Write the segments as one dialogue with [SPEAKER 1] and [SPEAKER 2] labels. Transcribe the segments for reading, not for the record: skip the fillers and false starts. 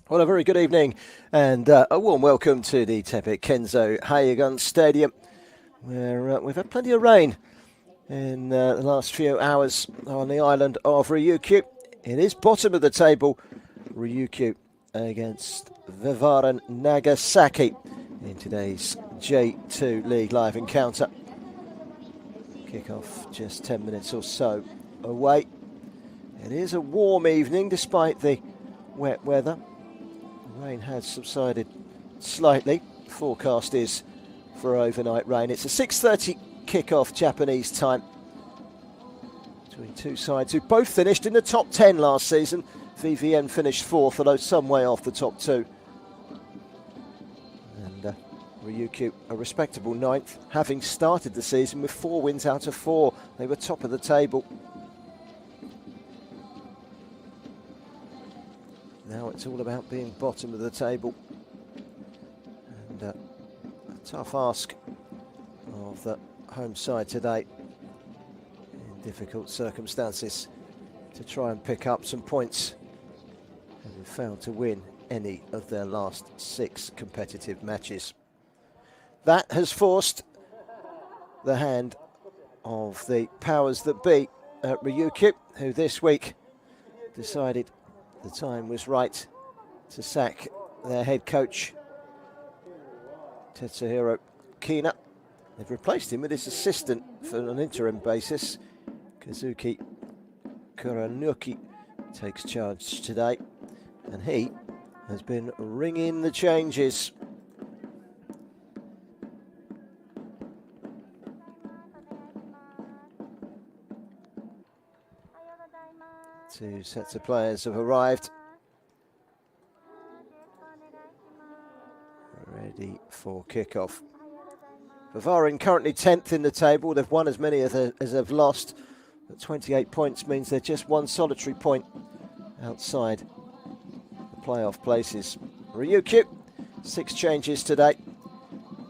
[SPEAKER 1] Well, a very good evening and a warm welcome to the Tepe Kenzo Hayagun Stadium, where we've had plenty of rain in the last few hours on the island of Ryukyu. It is bottom of the table, Ryukyu against V-Varen Nagasaki in today's J2 League live encounter. Kick-off just 10 minutes or so away. It is a warm evening despite the wet weather. Rain has subsided slightly. Forecast is for overnight rain. It's a 6:30 kick-off Japanese time between two sides who both finished in the top 10 last season. V-Varen finished fourth, although some way off the top two. And Ryukyu, a respectable ninth, having started the season with 4 wins out of 4. They were top of the table. Now it's all about being bottom of the table. And a tough ask of the home side today in difficult circumstances to try and pick up some points. And have failed to win any of their last 6 competitive matches. That has forced the hand of the powers that be at Ryukyu, who this week decided the time was right to sack their head coach, Tetsuhiro Kina. They've replaced him with his assistant for an interim basis. Kazuki Kuranuki takes charge today, and he has been ringing the changes. Two sets of players have arrived, ready for kickoff. V-Varen currently 10th in the table. They've won as many as they've lost, but 28 points means they're just 1 solitary point outside the playoff places. Ryukyu, 6 changes today.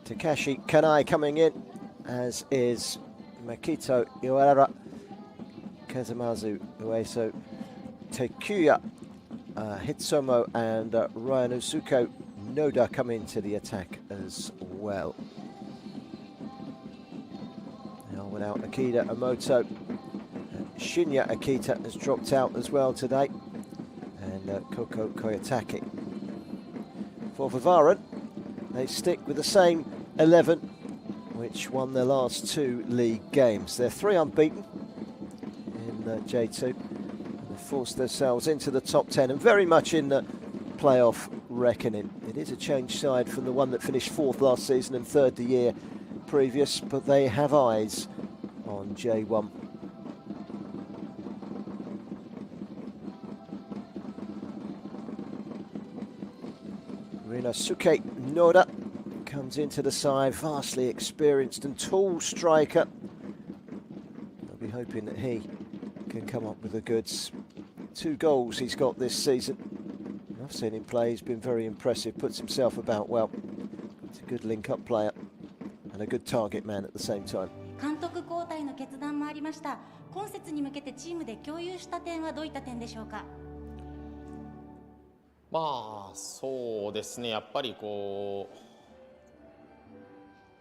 [SPEAKER 1] Takashi Kanai coming in, as is Makito Iwara, Kazumazu Ueso, Takuya Hitsomo and Ryanosuke Noda come into the attack as well. Now without Akita Omoto, Shinya Akita has dropped out as well today, and Koko Koyatake. For V-Varen, they stick with the same 11, which won their last 2 league games. They're 3 unbeaten in J2. They've forced themselves into the top 10 and very much in the playoff reckoning. It is a changed side from the one that finished 4th last season and 3rd the year previous, but they have eyes on J1. Ryanosuke Noda comes into the side, vastly experienced and tall striker. I'll be hoping that he can come up with the goods. 2 goals he's got this season. I've seen him play, he's been very impressive, puts himself about well. He's a good link-up player and a good target man at the same time.
[SPEAKER 2] 監督交代の決断もありました。今節に向けてチームで共有した点はどういった点でしょうか。
[SPEAKER 3] まあそうですね、やっぱりこ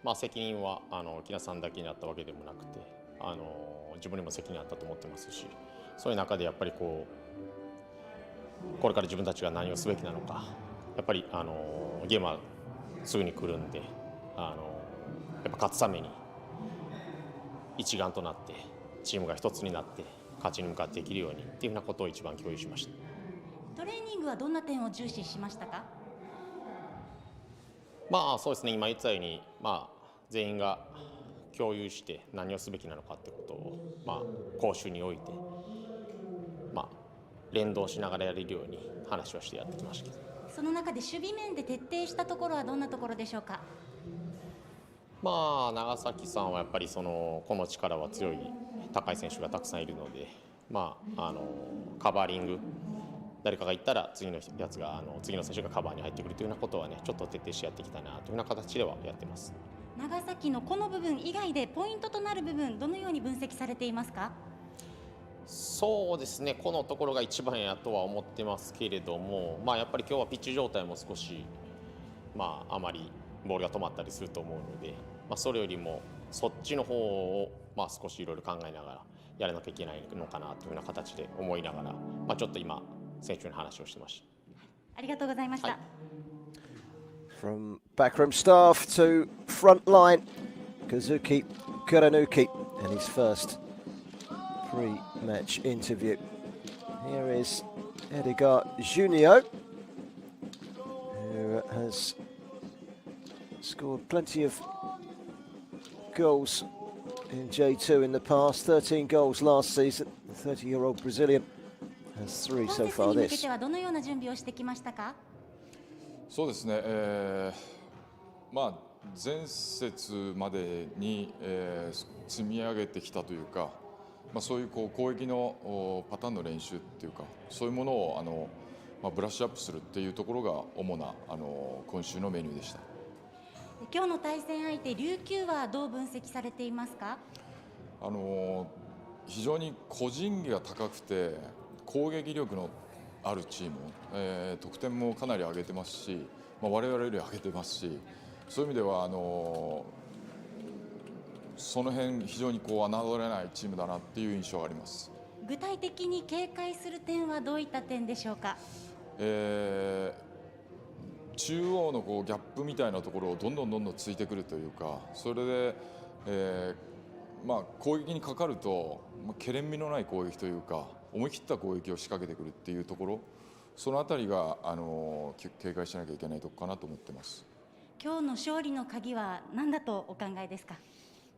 [SPEAKER 3] う、責任は木田さんだけにあったわけでもなくて、自分にも責任あったと思ってますし、そういう中でやっぱりこれから自分たちが何をすべきなのか、やっぱりゲームはすぐに来るんで、やっぱ勝つために一丸となってチームが一つになって勝ちに向かっていけるようにっていうふうなことを一番共有しました。
[SPEAKER 2] トレーニングはどんな点を重視しましたか。
[SPEAKER 3] そうですね、今言ったように、全員が共有して何をすべきなのかってことを、講習において、連動しながらやれるように話をしてやってきましたけど。
[SPEAKER 2] その中で守備面で徹底したところはどんなところでしょうか。
[SPEAKER 3] 長崎さんはやっぱりこの力は強い高い選手がたくさんいるので、カバーリング、誰かがいったら次の選手がカバーに入ってくるというようなことはね、ちょっと徹底してやっていきたいなというような形ではやってます。
[SPEAKER 2] 長崎のこの部分以外でポイントとなる部分、どのように分析されていますか。
[SPEAKER 3] そうですね、このところが一番やとは思ってますけれども、やっぱり今日はピッチ状態も少し、あまりボールが止まったりすると思うので、それよりもそっちの方を、少しいろいろ考えながらやらなきゃいけないのかなというような形で思いながら、ちょっと今、選手に話をしてました。
[SPEAKER 2] ありがとうございました。
[SPEAKER 1] From backroom staff to front line, Kazuki Kuranuki in his first pre-match interview. Here is Edgar Junio, who has scored plenty of goals in J2 in the past, 13 goals last season. The 30-year-old Brazilian has 3 so far
[SPEAKER 2] 今節に向け
[SPEAKER 1] this.
[SPEAKER 2] てはどのような準備をしてきましたか？
[SPEAKER 4] そうですね、前節までに、積み上げてきたというか、そういう攻撃のパターンの練習っていうか、そういうものをブラッシュアップするっていうところが主な今週のメニューでした。
[SPEAKER 2] 今日の対戦相手琉球はどう分析されていますか？
[SPEAKER 4] 非常に個人技が高くて攻撃力のあるチーム、得点もかなり上げてますし、我々より上げてますし、そういう意味ではその辺非常に侮れないチームだなっていう印象があります。
[SPEAKER 2] 具体的に警戒する点はどういった点でしょうか？
[SPEAKER 4] 中央のギャップみたいなところをどんどんついてくるというか、それで、攻撃にかかるとけれんみのない攻撃というか、思い切った攻撃を仕掛けてくるっていうところ、そのあたりが警戒しなきゃいけないところかなと思ってます。
[SPEAKER 2] 今日の勝利の鍵は何だとお考えですか？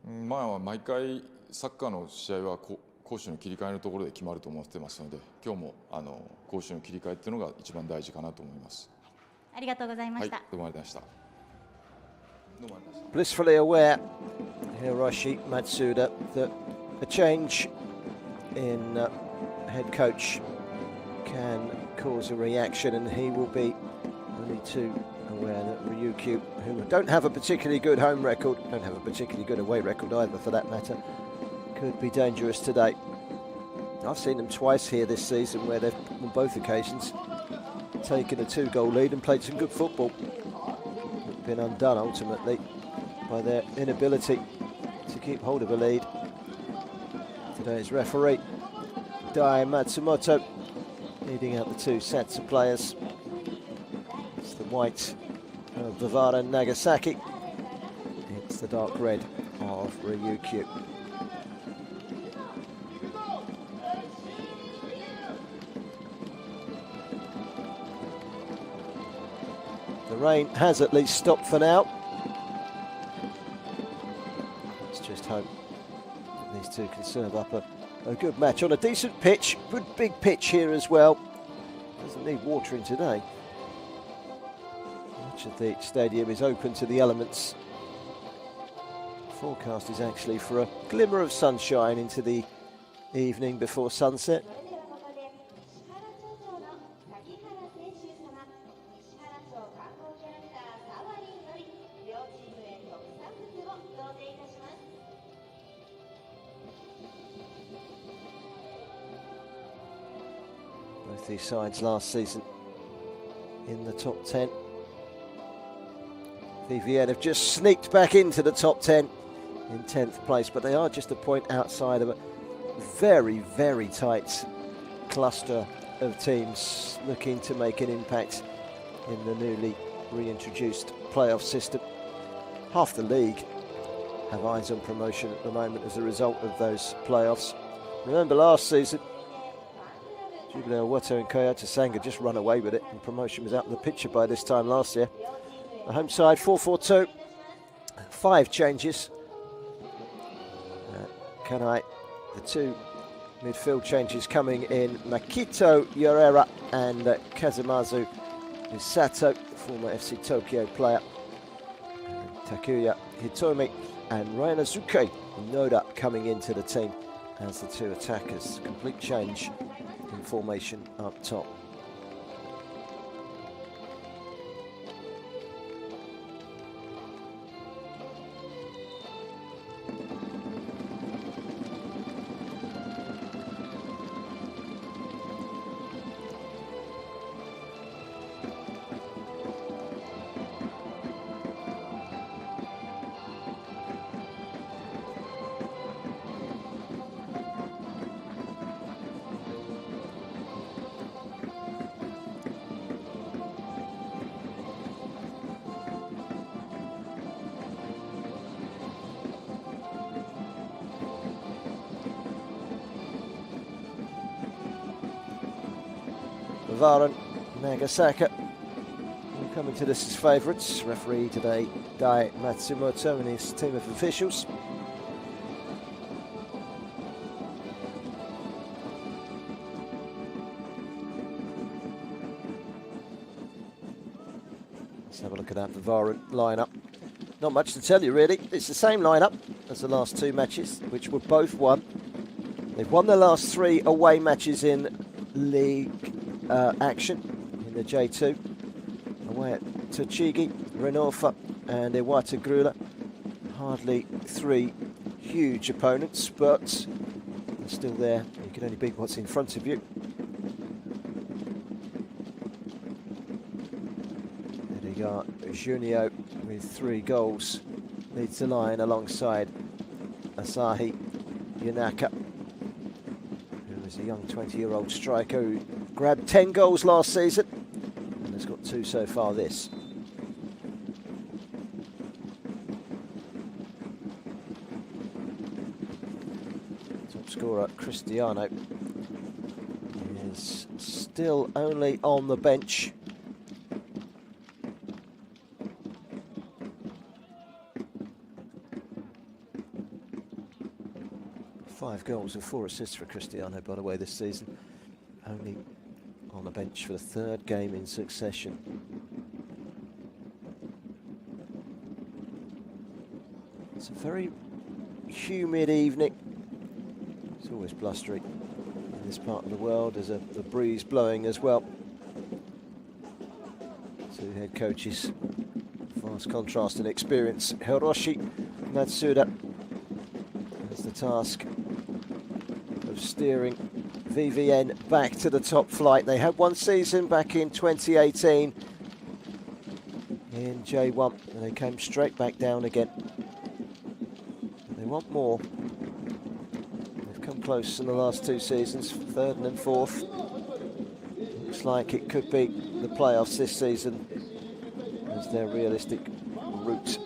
[SPEAKER 4] 毎回サッカーの試合は攻守の切り替えのところで決まると思ってますので、今日も攻守の切り替えっていうのが一番大事かなと思います。
[SPEAKER 2] ありがとうございました。
[SPEAKER 4] どうもありがとうございました。
[SPEAKER 1] Blissfully aware, Hiroshi Matsuda, that a change in head coach can cause a reaction, and he will be only too aware that Ryukyu, who don't have a particularly good home record, don't have a particularly good away record either for that matter, could be dangerous today. I've seen them twice here this season where they've, on both occasions, taken a 2-goal lead and played some good football. Been undone ultimately by their inability to keep hold of a lead. Today's referee, Dai Matsumoto, leading out the 2 sets of players. It's the white of V-Varen Nagasaki. It's the dark red of Ryukyu. The rain has at least stopped for now. Let's just hope that these two can serve up a good match on a decent pitch. Good big pitch here as well. Doesn't need watering today. Much of the stadium is open to the elements. Forecast is actually for a glimmer of sunshine into the evening before sunset. Both these sides last season in the top 10. V-Varen have just sneaked back into the top 10 in 10th place, but they are just a point outside of a very, very tight cluster of teams looking to make an impact in the newly reintroduced playoff system. Half the league have eyes on promotion at the moment as a result of those playoffs. Remember last season, Jubilee Wato and Koyata Sanga just run away with it, and promotion was out of the picture by this time last year. The home side 4-4-2, 5 changes. Kanai, the 2 midfield changes coming in, Makito Yorera and Kazumazu Misato, former FC Tokyo player, Takuya Hitomi and Ryanazuke Noda coming into the team as the 2 attackers. Complete change in formation up top. V-Varen Nagasaki will come into this as favourites. Referee today, Dai Matsumoto, and his team of officials. Let's have a look at that V-Varen lineup. Not much to tell you really. It's the same lineup as the last two matches, which were both won. They've won their last 3 away matches in league action in the J2. Away at Tochigi, Renofa and Iwata Grula. Hardly 3 huge opponents, but they're still there. You can only beat what's in front of you. Edgar Junio with 3 goals leads the line alongside Asahi Yanaka, who is a young 20-year-old striker who grabbed 10 goals last season and has got 2 so far this. Top scorer Cristiano is still only on the bench. Five goals and 4 assists for Cristiano, by the way, this season. Only on the bench for the 3rd game in succession. It's a very humid evening. It's always blustery in this part of the world. There's a breeze blowing as well. 2 head coaches, vast contrast in experience. Hiroshi Matsuda has the task of steering V-Varen back to the top flight. They had 1 season back in 2018 in J1 and they came straight back down again. They want more. They've come close in the last 2 seasons, 3rd and 4th. Looks like it could be the playoffs this season as their realistic route.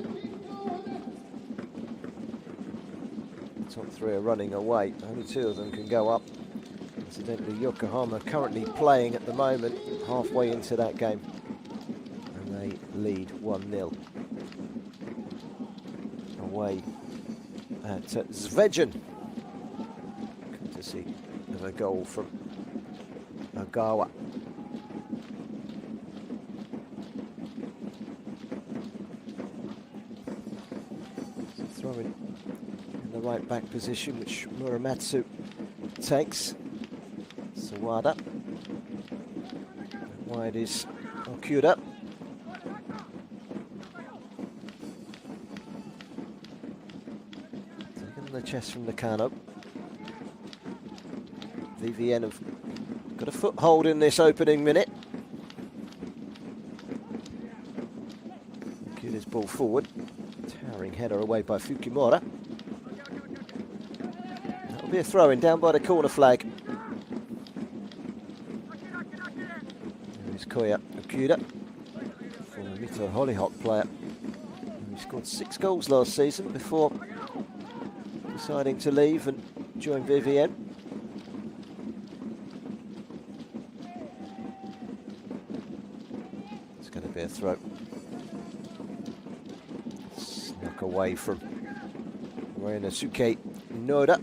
[SPEAKER 1] Top 3 are running away. Only 2 of them can go up. Incidentally, Yokohama currently playing at the moment, halfway into that game, and they lead 1-0 away at Zvejan. Courtesy of a goal from Ogawa. Throwing in the right back position, which Muramatsu takes. Sawada. Wide is Okuda. Taking the chest from Nakano. V-Varen have got a foothold in this opening minute. Okuda's ball forward. Towering header away by Fukimura. That'll be a throw-in down by the corner flag. There's Koya Okuda, former Mito Hollyhock player. He scored 6 goals last season before deciding to leave and join V-Varen. It's going to be a throw. Snuck away from Uenosuke Noda.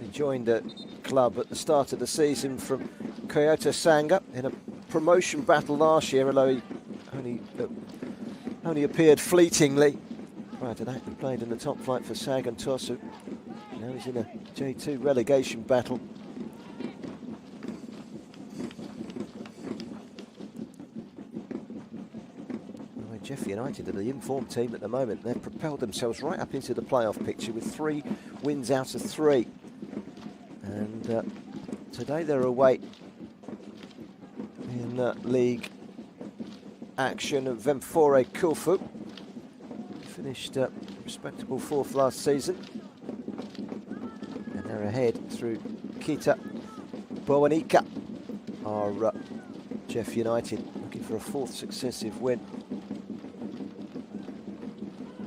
[SPEAKER 1] He joined the club at the start of the season from Kyoto Sanga in a promotion battle last year, although he only appeared fleetingly. Prior to that, he played in the top flight for Sagan Tosu. Now he's in a J2 relegation battle. Jeff United are the informed team at the moment. They've propelled themselves right up into the playoff picture with 3 wins out of 3. And today they're away in league action at Vemfore Kofu. Finished respectable 4th last season. And they're ahead through Kita Boanika, are Jeff United, looking for a 4th successive win.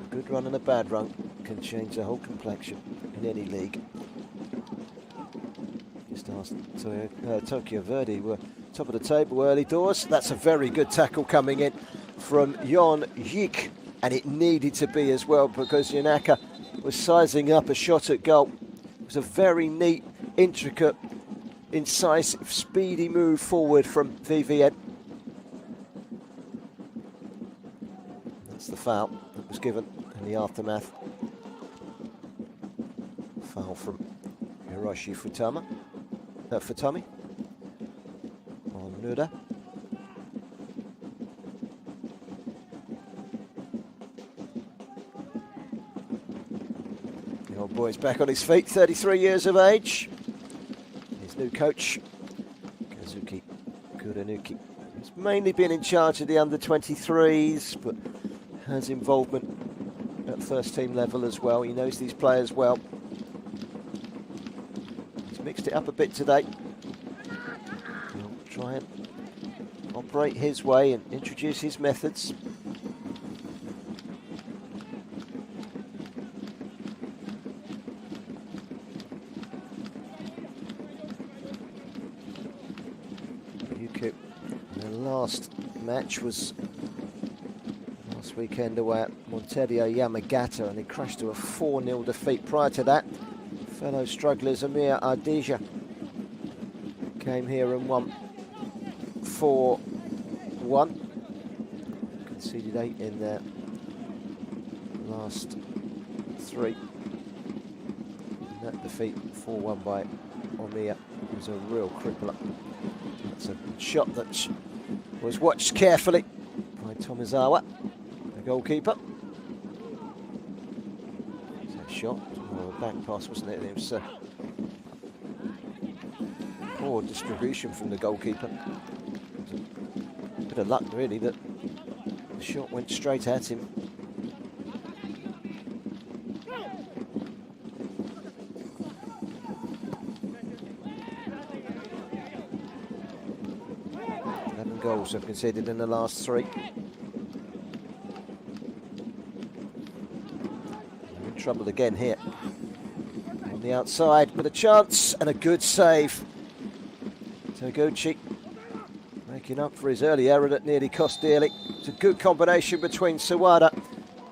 [SPEAKER 1] A good run and a bad run can change the whole complexion in any league. Tokyo Verdy were top of the table early doors. That's a very good tackle coming in from Yon Yik, and it needed to be as well because Yanaka was sizing up a shot at goal. It was a very neat, intricate, incisive, speedy move forward from V-Varen. That's the foul that was given in the aftermath. Foul from Hiroshi Futami on Nuda. The old boy's back on his feet, 33 years of age. His new coach, Kazuki Kuranuki. He's mainly been in charge of the under-23s, but has involvement at first team level as well. He knows these players well. He's mixed it up a bit today. He'll try and operate his way and introduce his methods. Ryukyu, their last match was last weekend away at Monterio Yamagata, and he crashed to a 4-0 defeat. Prior to that, fellow strugglers Amir Ardija came here and won 4-1. Conceded 8 in their last 3. And that defeat, 4-1 by Omiya, was a real crippler. That's a shot that was watched carefully by Tomizawa, the goalkeeper. That shot, well, a back pass, wasn't it? It was poor distribution from the goalkeeper. A bit of luck, really, that the shot went straight at him. Goals have conceded in the last 3. They're in trouble again here. On the outside with a chance and a good save. Toguchi making up for his early error that nearly cost dearly. It's a good combination between Sawada,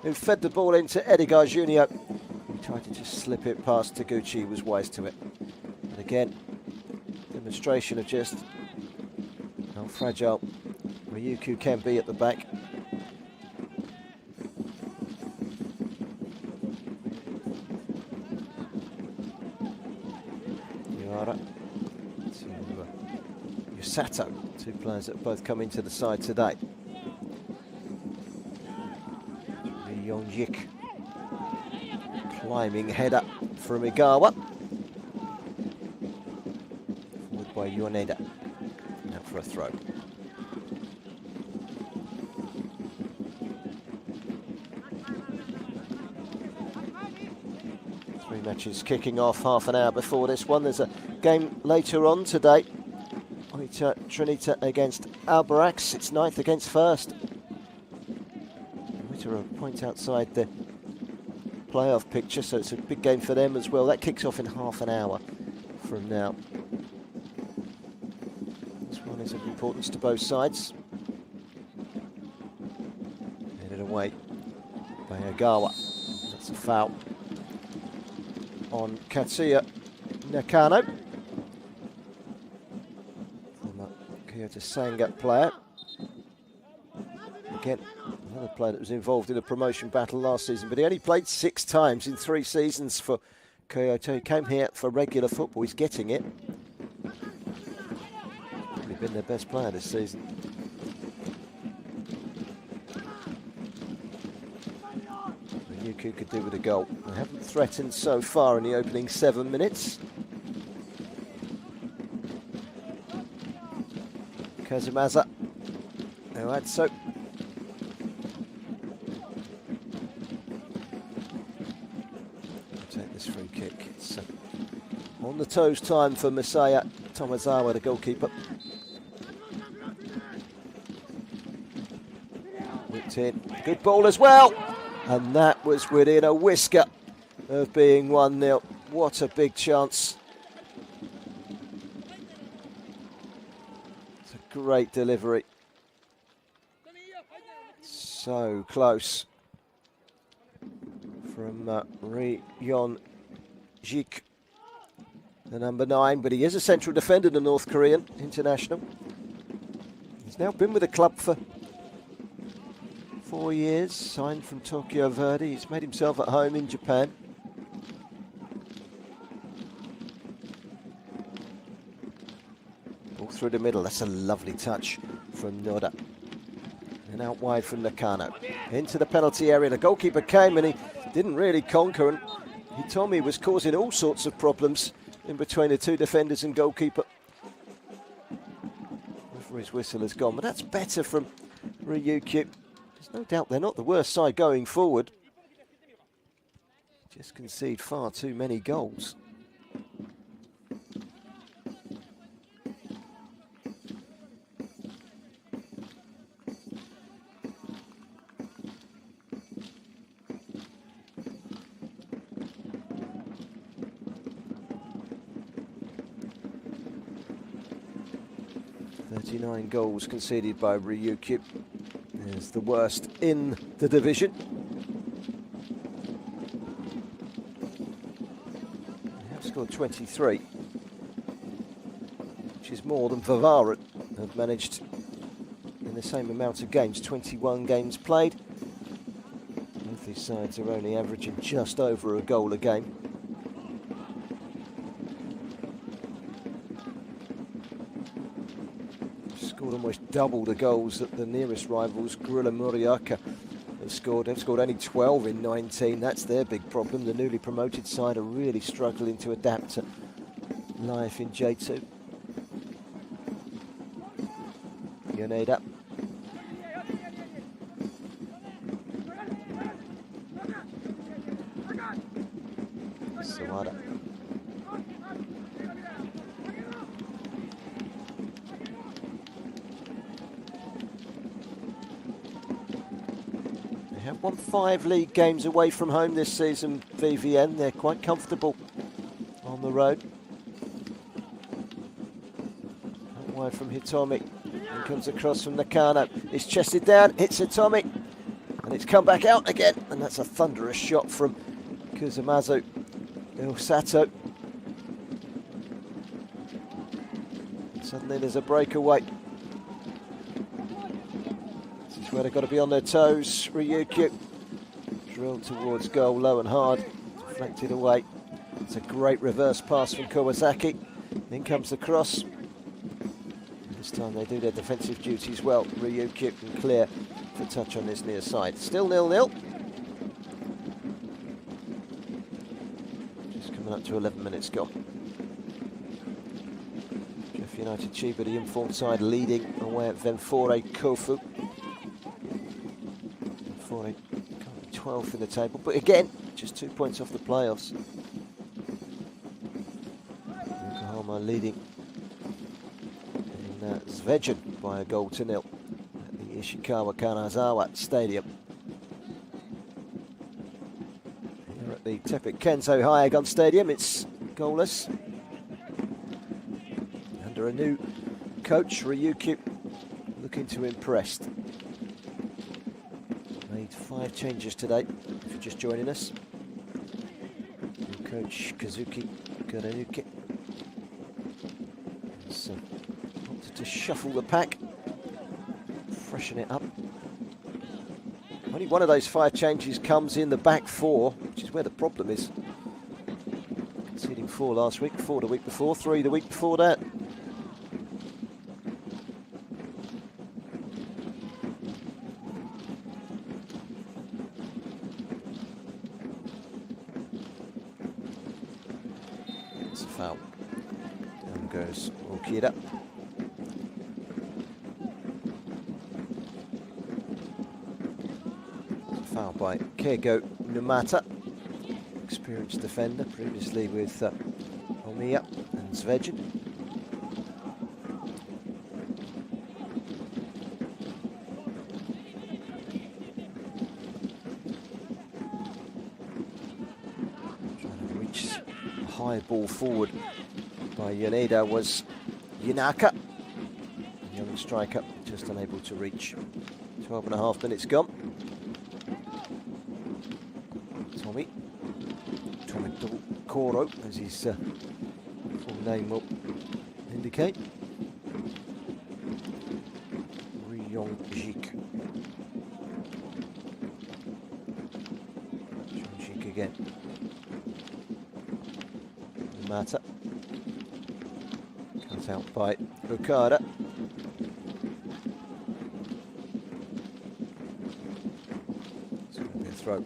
[SPEAKER 1] who fed the ball into Edgar Junio. He tried to just slip it past Toguchi, he was wise to it. And again, demonstration of just how fragile Ryukyu can be at the back. Yuara to Yusato, 2 players that both come into the side today. Yonjik, climbing header from Igawa. Forward by Yoneda. Now for a throw. 3 matches kicking off half an hour before this one. There's a game later on today. Trinita against Albarax. It's 9th against 1st. Trinita are a point outside the playoff picture, so it's a big game for them as well. That kicks off in half an hour from now. This one is of importance to both sides. Headed away by Agawa. That's a foul on Katsuya Nakano, former Kyoto Sanga player. Again, another player that was involved in a promotion battle last season, but he only played 6 times in 3 seasons for Kyoto. He came here for regular football. He's getting it. Probably been their best player this season. Ryukyu could do with a goal. They haven't threatened so far in the opening 7 minutes. Kazumaza, alright, so take this free kick. It's on the toes time for Masaya Tomizawa, the goalkeeper. Whipped in, good ball as well. And that was within a whisker of being 1-0. What a big chance great delivery. So close from Ri Yon Jik, the number 9, but he is a central defender, the North Korean international. He's now been with the club for 4 years, signed from Tokyo Verdy. He's made himself at home in Japan. Ball through the middle, that's a lovely touch from Noda. And out wide from Nakano. Into the penalty area, the goalkeeper came and he didn't really conquer, and Hitomi was causing all sorts of problems in between the two defenders and goalkeeper. Referee's whistle has gone, but that's better from Ryukyu. There's no doubt they're not the worst side going forward. Just concede far too many goals. Goals conceded by Ryukyu. Is the worst in the division. They have scored 23, which is more than V-Varen have managed in the same amount of games, 21 games played. Both these sides are only averaging just over a goal a game. Almost double the goals that the nearest rivals, Grilla Muriaka, have scored. They've scored only 12 in 19. That's their big problem. The newly promoted side are really struggling to adapt to life in J2. Yoneda. Sawada. Won 5 league games away from home this season, V-Varen. They're quite comfortable on the road. Out wide from Hitomi. And comes across from Nakano. It's chested down, hits Hitomi. And it's come back out again. And that's a thunderous shot from Kuzumazu Ilsato. Suddenly there's a breakaway. Where they've got to be on their toes. Ryukyu drilled towards goal, low and hard, deflected away. It's a great reverse pass from Kawasaki. In comes the cross. This time they do their defensive duties well. Ryukyu can clear for touch on this near side. Still 0-0. Just coming up to 11 minutes gone. Jeff United Chiba, the informed side, leading away at Ventforet Kofu. 12th in the table, but again, just 2 points off the playoffs. Yokohama leading in Zvezdan by a goal to 0 at the Ishikawa Kanazawa Stadium. Here at the Teppei Kenzo Hyagon Stadium, it's goalless. Under a new coach, Ryukyu looking to impress. 5 changes today, if you're just joining us. New coach Kazuki Gorenuke. So, wanted to shuffle the pack, freshen it up. Only one of those 5 changes comes in the back 4, which is where the problem is. Conceding 4 last week, 4 the week before, 3 the week before that. Foul. Down goes Okida. Foul by Keigo Numata, experienced defender, previously with Omiya and Zvezdan. High ball forward by Yoneda was Yanaka. Young striker just unable to reach. 12.5 minutes gone. Tommy Koro, as his full name will indicate. Ryukyu. Ryukyu again. Mata. Cut out by Okada. It's going to be a throw.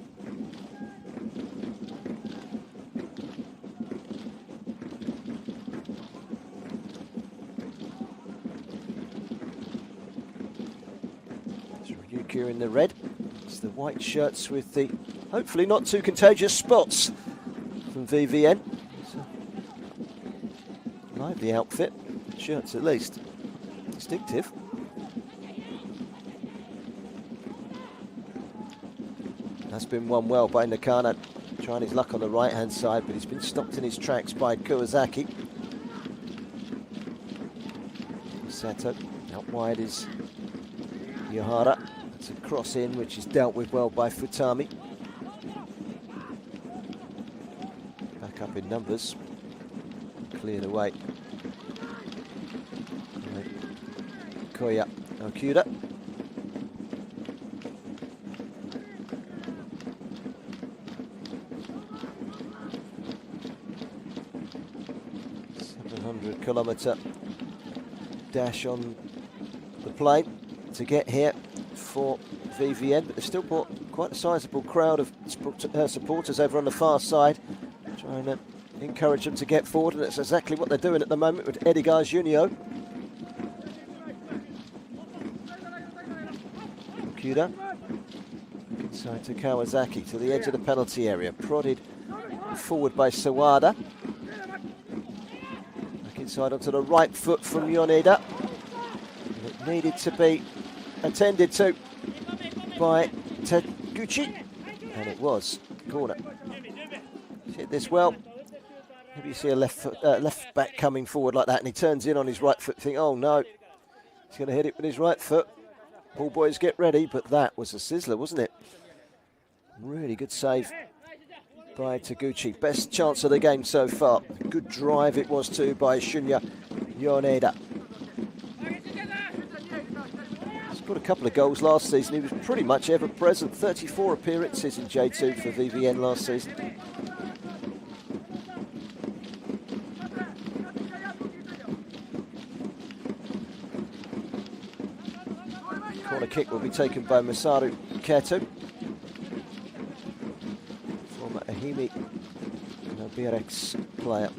[SPEAKER 1] Ryukyu in the red. It's the white shirts with the hopefully not too contagious spots from V-Varen. Lively outfit, shirts at least. Distinctive. That's been won well by Nakano. Trying his luck on the right-hand side, but he's been stopped in his tracks by Kawasaki. Sato. Out wide is Yohara. It's a cross in, which is dealt with well by Futami. Back up in numbers. Cleared away. Koya Okuda. .700-kilometre dash on the plane to get here for V-Varen, but they've still brought quite a sizable crowd of supporters over on the far side, trying to encourage them to get forward, and that's exactly what they're doing at the moment with Edgar Junio. Okuda inside to Kawasaki, to the edge of the penalty area, prodded forward by Sawada. Back inside onto the right foot from Yoneda. It needed to be attended to by Taguchi, and it was corner. Hit this well. Maybe you see a left back coming forward like that, and he turns in on his right foot, think, oh no, he's going to hit it with his right foot. Ball boys get ready, but that was a sizzler, wasn't it? Really good save by Taguchi. Best chance of the game so far. Good drive it was too by Shunya Yoneda. He's got a couple of goals last season. He was pretty much ever present. 34 appearances in J2 for V-Varen last season. Corner kick will be taken by Masaru Keto. Former Ahimi Nobirex player.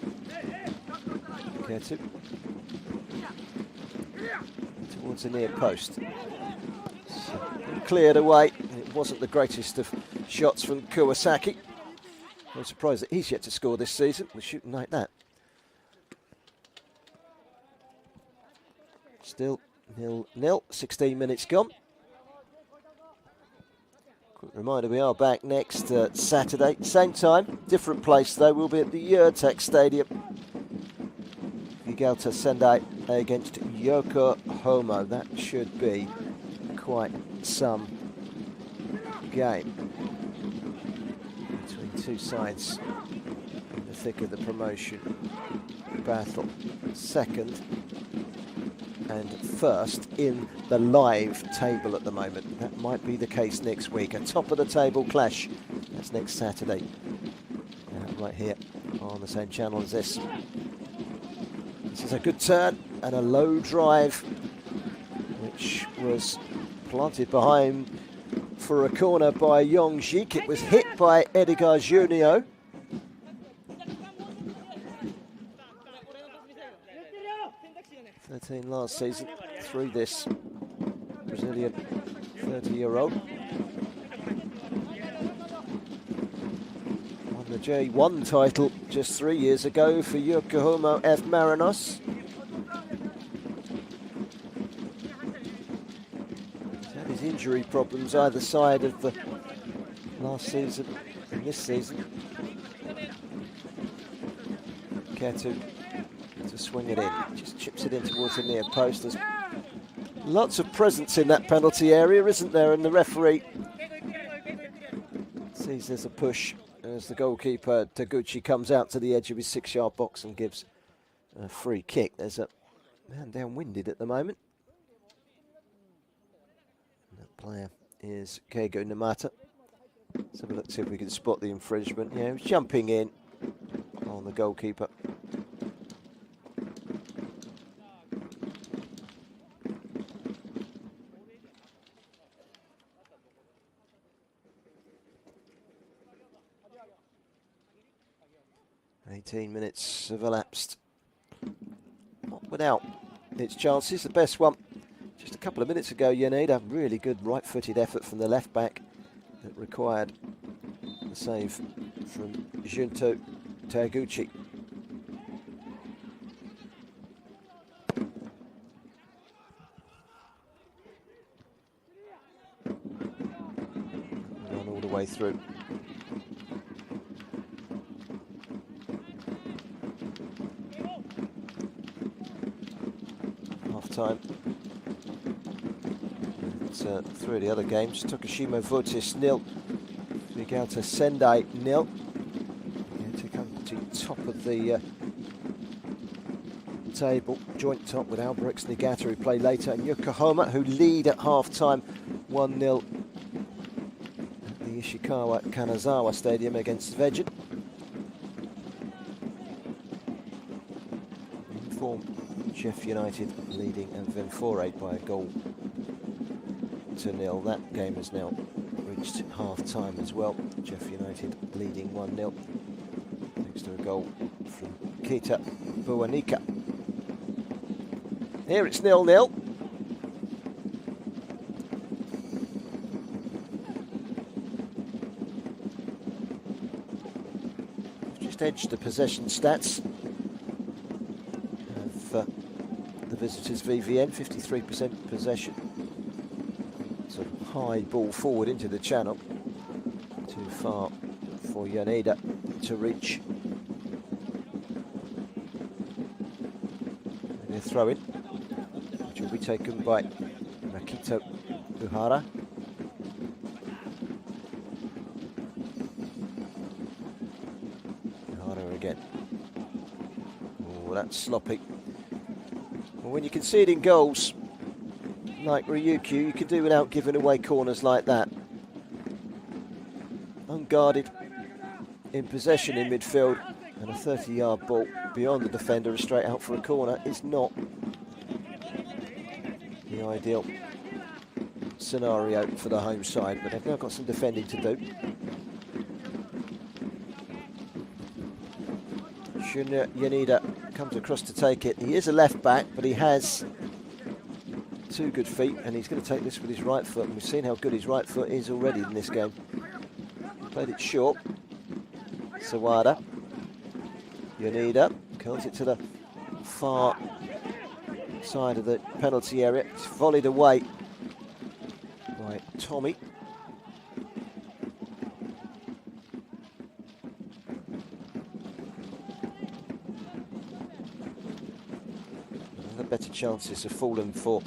[SPEAKER 1] Keto. Towards the near post. So, cleared away. It wasn't the greatest of shots from Kawasaki. I'm surprised that he's yet to score this season. We're shooting like that. Still 0-0, 16 minutes gone. Quick reminder, we are back next Saturday, same time, different place though. We'll be at the Yurtek Stadium. Vigalta Sendai against Yokohama. That should be quite some game between two sides in the thick of the promotion battle. Second and first in the live table at the moment. That might be the case next week. A top of the table clash. That's next Saturday. Right here on the same channel as this. This is a good turn and a low drive, which was planted behind for a corner by Yongjik. It was hit by Edgar Junio. 13 last season, through this Brazilian 30-year-old. Won the J1 title just 3 years ago for Yokohama F. Marinos. He's had his injury problems either side of the last season and this season. Ketu to swing it in, just chips it in towards the near post as Lots of presence in that penalty area, isn't there? And the referee sees there's a push as the goalkeeper Taguchi comes out to the edge of his 6-yard box and gives a free kick. There's a man downwinded at the moment. And that player is Keigo Namata. Let's have a look, see if we can spot the infringement. Yeah, he was jumping in on the goalkeeper. "18 minutes have elapsed. Not without its chances. The best one just a couple of minutes ago, Yaneda. Really good right-footed effort from the left-back that required the save from Junto Taguchi. Run all the way through. Half-time. Through the other games, Tokushima Votis 0, Figata Sendai 0. To come to top of the table, joint top with Albirex Niigata, who play later, and Yokohama, who lead at half-time 1-0 at the Ishikawa Kanazawa Stadium against Vejin. In form, Jeff United leading and Venfore by a goal to 0. That game has now reached half-time as well. Jeff United leading 1-0 thanks to a goal from Keita Buanika. Here it's 0-0. Just edged the possession stats of the visitors V-Varen, 53% possession. High ball forward into the channel. Too far for Yaneda to reach. And a throw in, which will be taken by Makito Uhara. Uhara again. Oh, that's sloppy. Well, when you're conceding goals like Ryukyu, you can do without giving away corners like that. Unguarded in possession in midfield, and a 30-yard ball beyond the defender and straight out for a corner is not the ideal scenario for the home side, but they've now got some defending to do. Shunya Yanida comes across to take it. He is a left back, but he has 2 good feet, and he's going to take this with his right foot, and we've seen how good his right foot is already in this game. Played it short. Sawada. Yanida curls it to the far side of the penalty area. It's volleyed away by Tommy. And the better chances have fallen for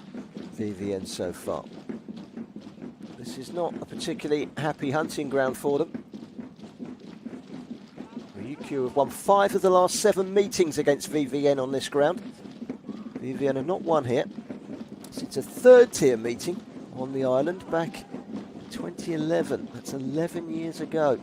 [SPEAKER 1] V-Varen so far. This is not a particularly happy hunting ground for them. Ryukyu have won 5 of the last 7 meetings against V-Varen on this ground. V-Varen have not won here since a 3rd tier meeting on the island back in 2011. That's 11 years ago.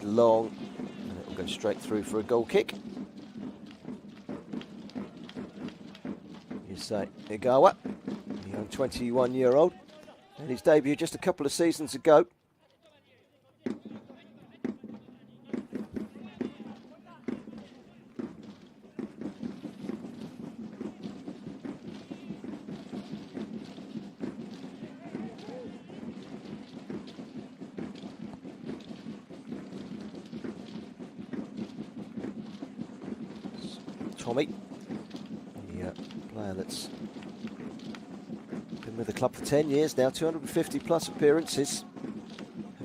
[SPEAKER 1] Long, and it will go straight through for a goal kick. Yusei Igawa, the young 21-year-old, made his debut just a couple of seasons ago. Tommy, the player that's been with the club for 10 years now, 250 plus appearances,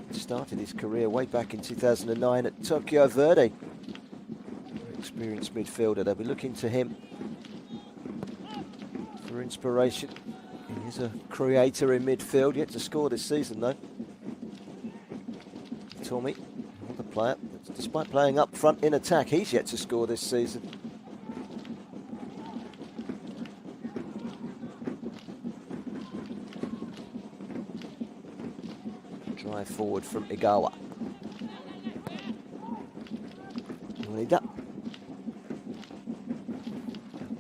[SPEAKER 1] have started his career way back in 2009 at Tokyo Verde. Experienced midfielder. They'll be looking to him for inspiration. He is a creator in midfield, yet to score this season though. Tommy, another player, despite playing up front in attack, he's yet to score this season. Drive forward from Igawa. Ueda.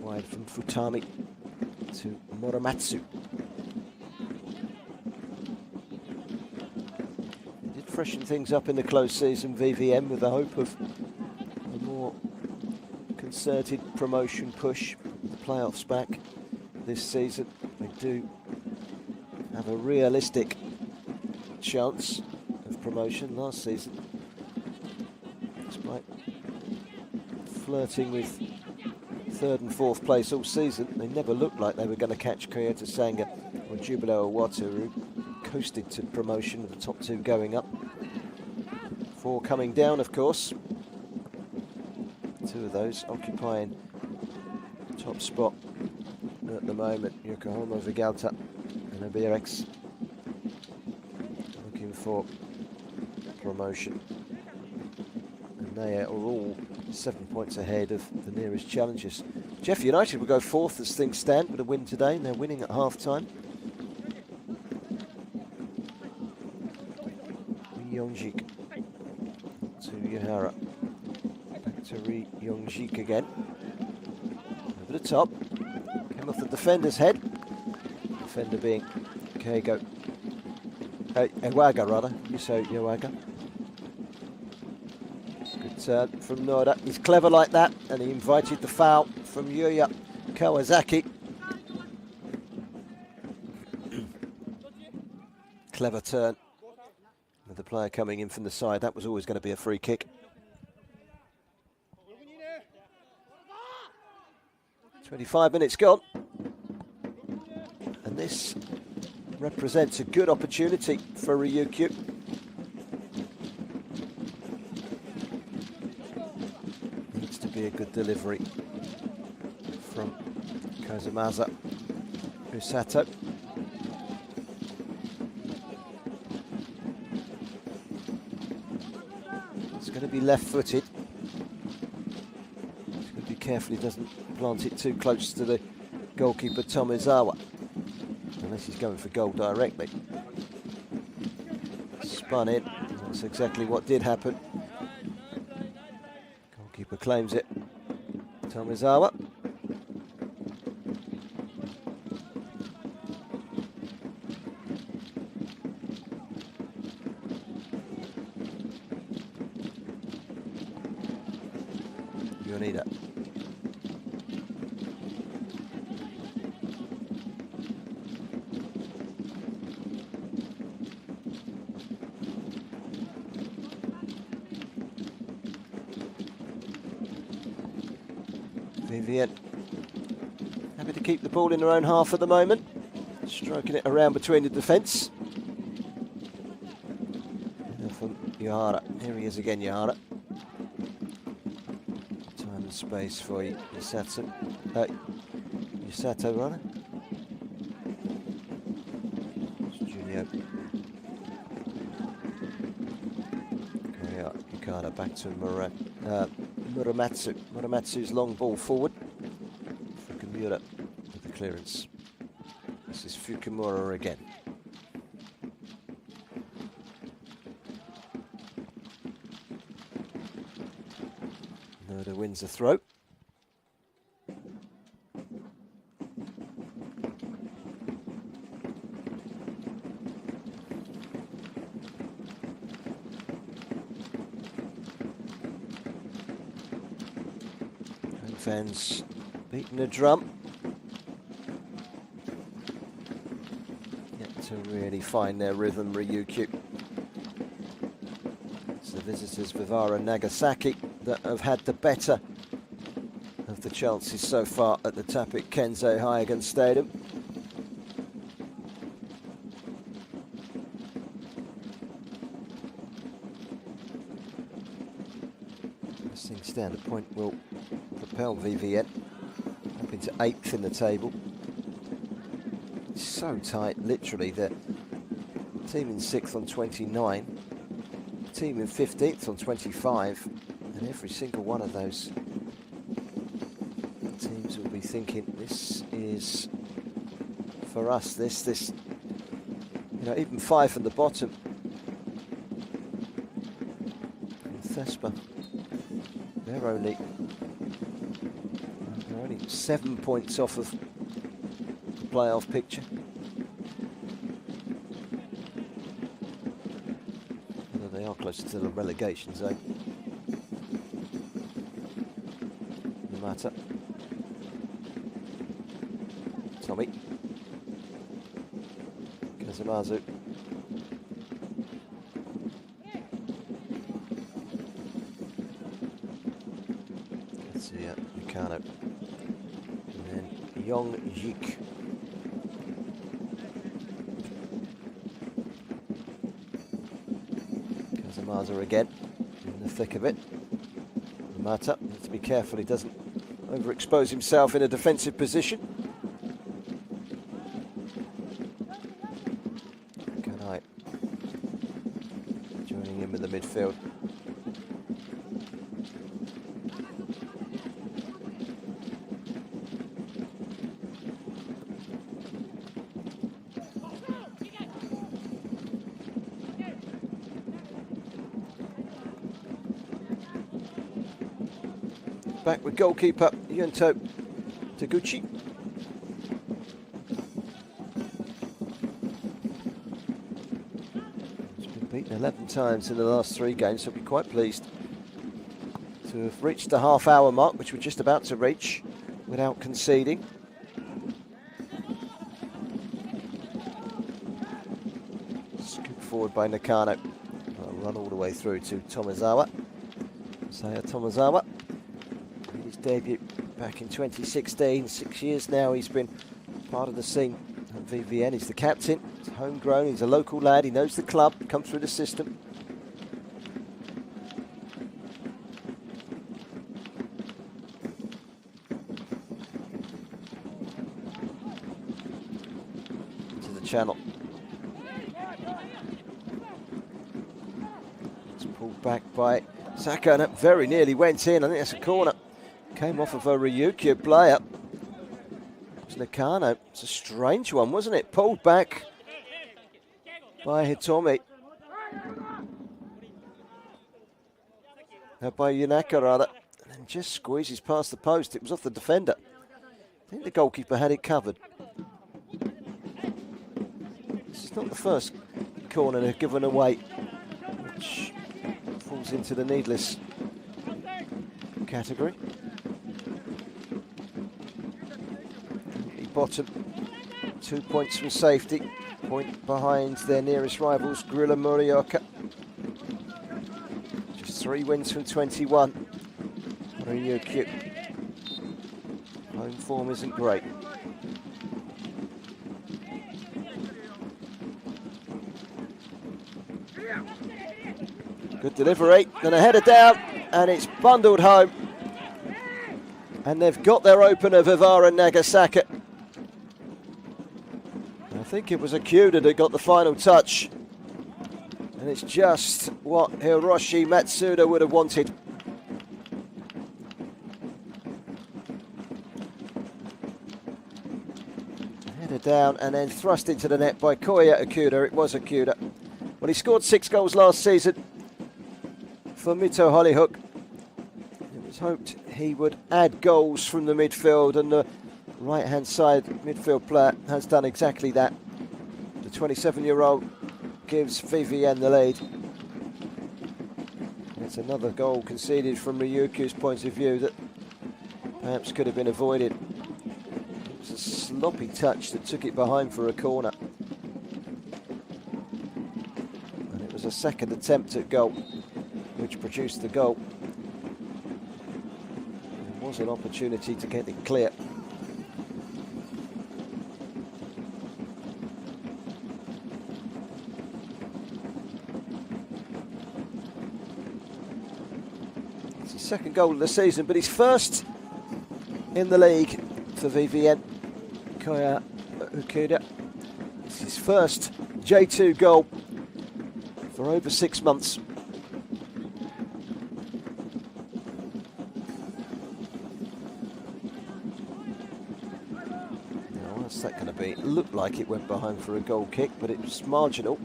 [SPEAKER 1] Wide from Futami to Muramatsu. Did freshen things up in the close season, VVM, with the hope of a more concerted promotion push. The playoffs back this season. They do have a realistic chance of promotion. Last season, despite flirting with third and fourth place all season, they never looked like they were going to catch Kyoto Sanga or Jubilo Owatu, who coasted to promotion with the top two going up. Four coming down, of course. Two of those occupying top spot at the moment. Yokohama, Vegalta and Obirex looking for promotion. And they are all 7 points ahead of the nearest challengers. Jeff United will go fourth as things stand with a win today, and they're winning at half-time. Yongjik to Yahara. Back to Ri Yongjik again. Over the top. Came off the defender's head. Defender being Keigo. Ewaga rather. Yuso Yawaga. Good turn from Noda. He's clever like that, and he invited the foul from Yuya Kawasaki. Clever turn. With the player coming in from the side, that was always going to be a free kick. 25 minutes gone. And this represents a good opportunity for Ryukyu. Needs to be a good delivery from Kazumasa Usato. It's going to be left-footed. He's going to be careful he doesn't plant it too close to the goalkeeper Tomizawa. Unless he's going for goal directly. Spun in. That's exactly what did happen. Goalkeeper claims it. Tomizawa. Yonida. V-Varen happy to keep the ball in their own half at the moment, stroking it around between the defence. From Yahara, here he is again, Yahara. Time and space for Yusato. Yusato runner. Junio. Yukada back to Muramatsu. Muramatsu's long ball forward. Fukumura with the clearance. This is Fukumura again. Noda wins the throw. Fans beating the drum. Yet to really find their rhythm, Ryukyu. It's the visitors V-Varen Nagasaki that have had the better of the chances so far at the Tapik Kensei Hayagan Stadium. Things stand, a point will propel VVN up into 8th in the table. It's so tight, literally, that team in 6th on 29, team in 15th on 25, and every single one of those teams will be thinking, this is for us, this, you know, even 5 at the bottom. Thespa, they're only 7 points off of the playoff picture. Although they are closer to the relegation zone. No matter. Tommy. Kazumazu. Mikano. And then Yong Yik. Kazumazu again in the thick of it. Mata needs to be careful he doesn't overexpose himself in a defensive position. Kanai joining in with the midfield. Back with goalkeeper Yunto Taguchi. He's been beaten 11 times in the last 3 games, so he'll be quite pleased to have reached the half-hour mark, which we're just about to reach, without conceding. Scooped forward by Nakano. I'll run all the way through to Tomizawa. Saya Tomizawa. Debut back in 2016, 6 years now he's been part of the scene at VVN. He's the captain, he's homegrown, he's a local lad, he knows the club, come through the system. To the channel. It's pulled back by Saka, and it very nearly went in. I think that's a corner. Came off of a Ryukyu player. It was Nakano. It's a strange one, wasn't it? Pulled back by Hitomi. By Yunaka, rather. And then just squeezes past the post. It was off the defender. I think the goalkeeper had it covered. This is not the first corner they've given away, which falls into the needless category. Bottom, 2 points from safety, point behind their nearest rivals, Grilla Morioka. Just 3 wins from 21. Ryukyu. Home form isn't great. Good delivery, then a header down, and it's bundled home. And they've got their opener, V-Varen Nagasaki. I think it was Akuda that got the final touch. And it's just what Hiroshi Matsuda would have wanted. Header down and then thrust into the net by Koya Akuda. It was Akuda. Well, he scored 6 goals last season for Mito Hollyhook. It was hoped he would add goals from the midfield, and the right-hand side midfield player has done exactly that. The 27-year-old gives VVN the lead. It's another goal conceded from Ryukyu's point of view that perhaps could have been avoided. It was a sloppy touch that took it behind for a corner. And it was a second attempt at goal which produced the goal. There was an opportunity to get it clear. second goal of the season, but his first in the league for V-Varen Nagasaki. It's his first J2 goal for over 6 months. Now, what's that going to be? It looked like it went behind for a goal kick, but it was marginal.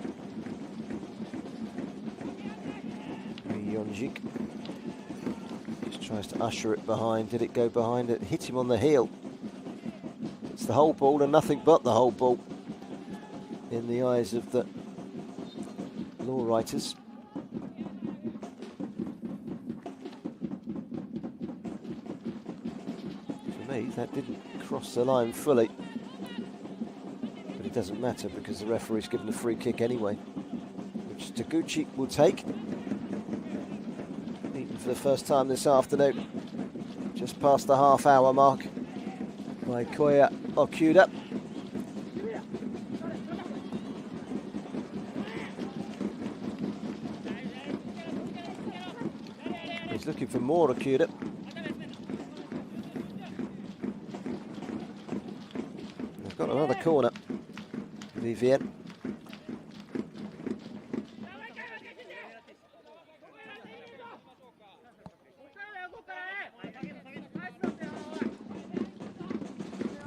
[SPEAKER 1] Just tries to usher it behind. Did it go behind it? Hit him on the heel. It's the whole ball and nothing but the whole ball in the eyes of the law writers. For me, that didn't cross the line fully, but it doesn't matter because the referee's given a free kick anyway, which Taguchi will take. Beaten for the first time this afternoon, just past the half-hour mark by Koya Okuda. He's looking for more Okuda. They've got another corner, V-Varen.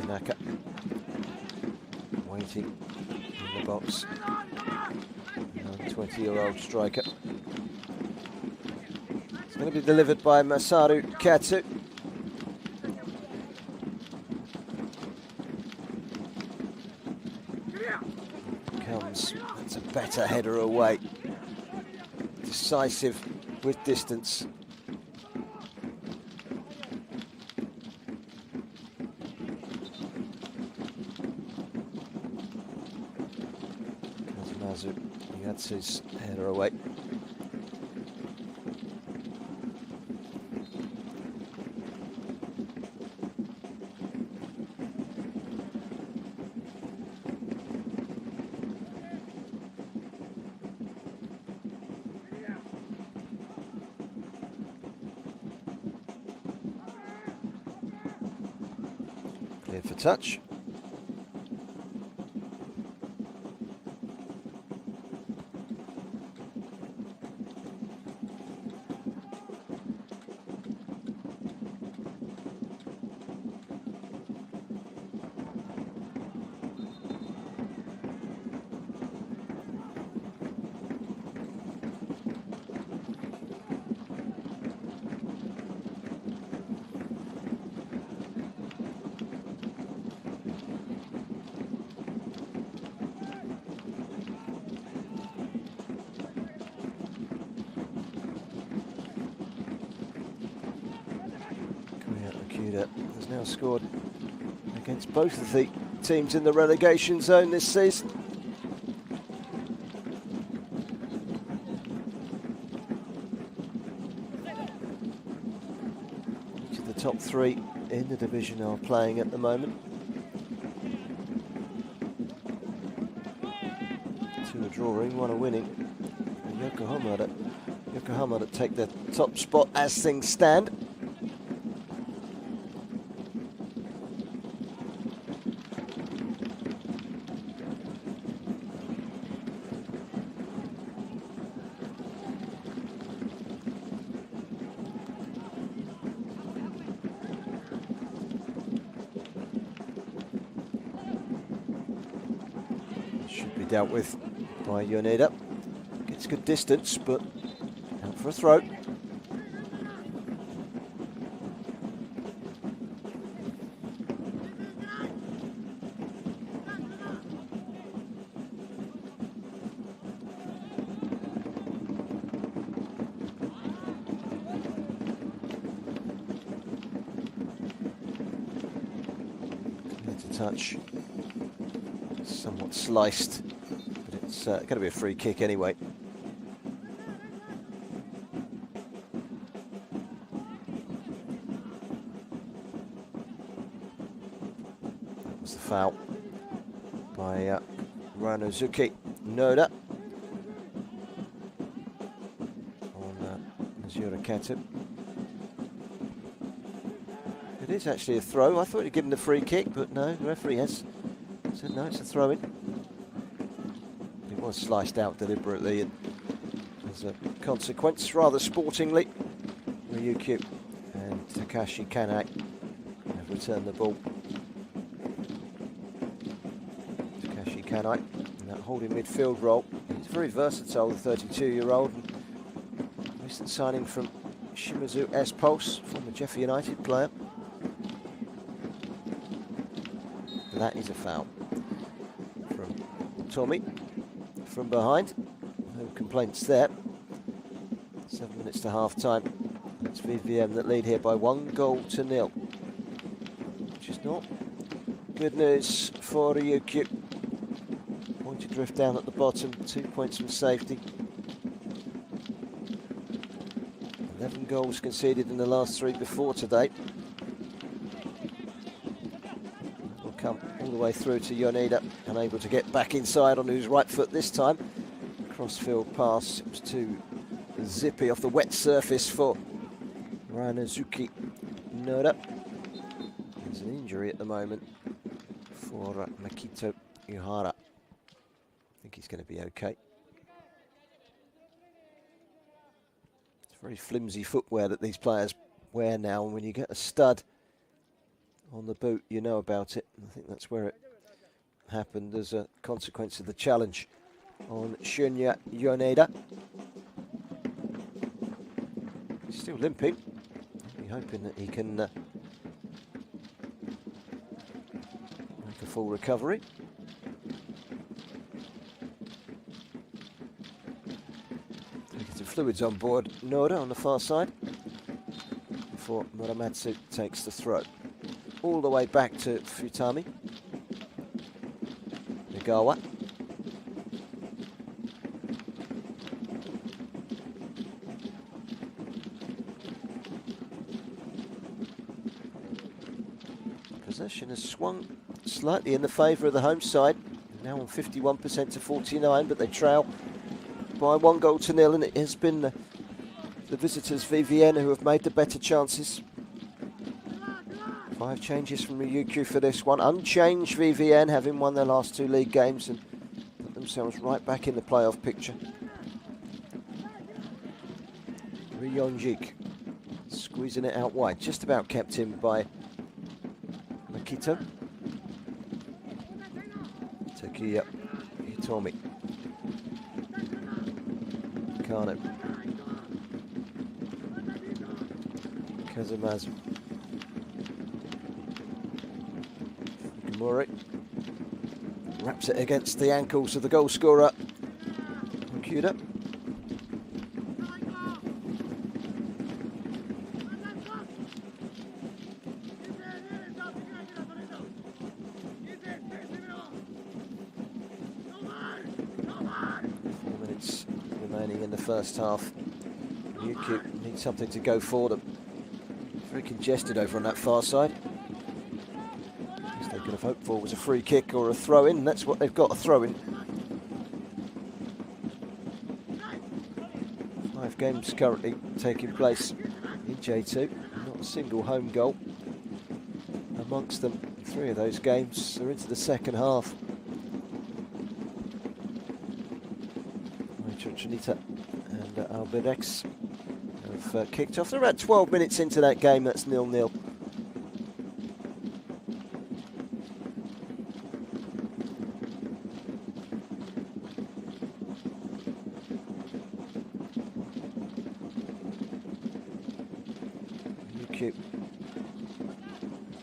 [SPEAKER 1] Naka waiting in the box. 20-year-old striker. It's going to be delivered by Masaru Katsu. Comes, that's a better header away. Decisive with distance. Yatsu's header away. Cleared for touch. Has now scored against both of the teams in the relegation zone this season. Each of the top three in the division are playing at the moment. Two are drawing, one are winning. And Yokohama to take the top spot as things stand. Dealt with by Yoneda. Gets good distance, but out for a throw. It's a touch. Somewhat sliced. It's going to be a free kick anyway. That was the foul by Ranozuki Noda on Nazura Kato. It is actually a throw. I thought he'd given the free kick, but no, the referee has said no, it's a throw-in. It was sliced out deliberately, and as a consequence, rather sportingly, Ryukyu and Takashi Kanai have returned the ball. Takashi Kanai in that holding midfield role. He's very versatile, the 32-year-old. Recent signing from Shimizu S-Pulse, former Sheffield United player. That is a foul from Tommy from behind. No complaints there. 7 minutes to half time. It's V-Varen that lead here by 1-0, which is not good news for Ryukyu. Point adrift down at the bottom, 2 points from safety. 11 goals conceded in the last 3 before today. Will come all the way through to Yoneda, unable to get back inside on his right foot this time. Crossfield pass, it was too zippy off the wet surface for Ranazuki Noda. There's an injury at the moment for Makito Ihara. I think he's going to be okay. It's very flimsy footwear that these players wear now, and when you get a stud on the boot, you know about it. I think that's where it happened as a consequence of the challenge on Shunya Yoneda. He's still limping. We're hoping that he can make a full recovery. Taking some fluids on board Noda on the far side before Muramatsu takes the throw. All the way back to Futami. Nagawa. Possession has swung slightly in the favour of the home side. Now on 51% to 49, but they trail by 1-0, and it has been the visitors V-Varen who have made the better chances. 5 changes from Ryukyu for this one. Unchanged V-Varen, having won their last 2 league games and put themselves right back in the playoff picture. Ryonjik squeezing it out wide, just about kept in by Makito. Takiya Hitomi. Kano. Kazumazu. Mori wraps it against the ankles of the goal scorer, Okuda. Minutes remaining in the first half. Ryukyu needs something to go for them. Very congested over on that far side. They could have hoped for was a free kick or a throw-in. That's what they've got, a throw-in. 5 games currently taking place in J2. Not a single home goal amongst them. 3 of those games are into the second half. Trinita and Alberex have kicked off. They're about 12 minutes into that game. That's 0-0.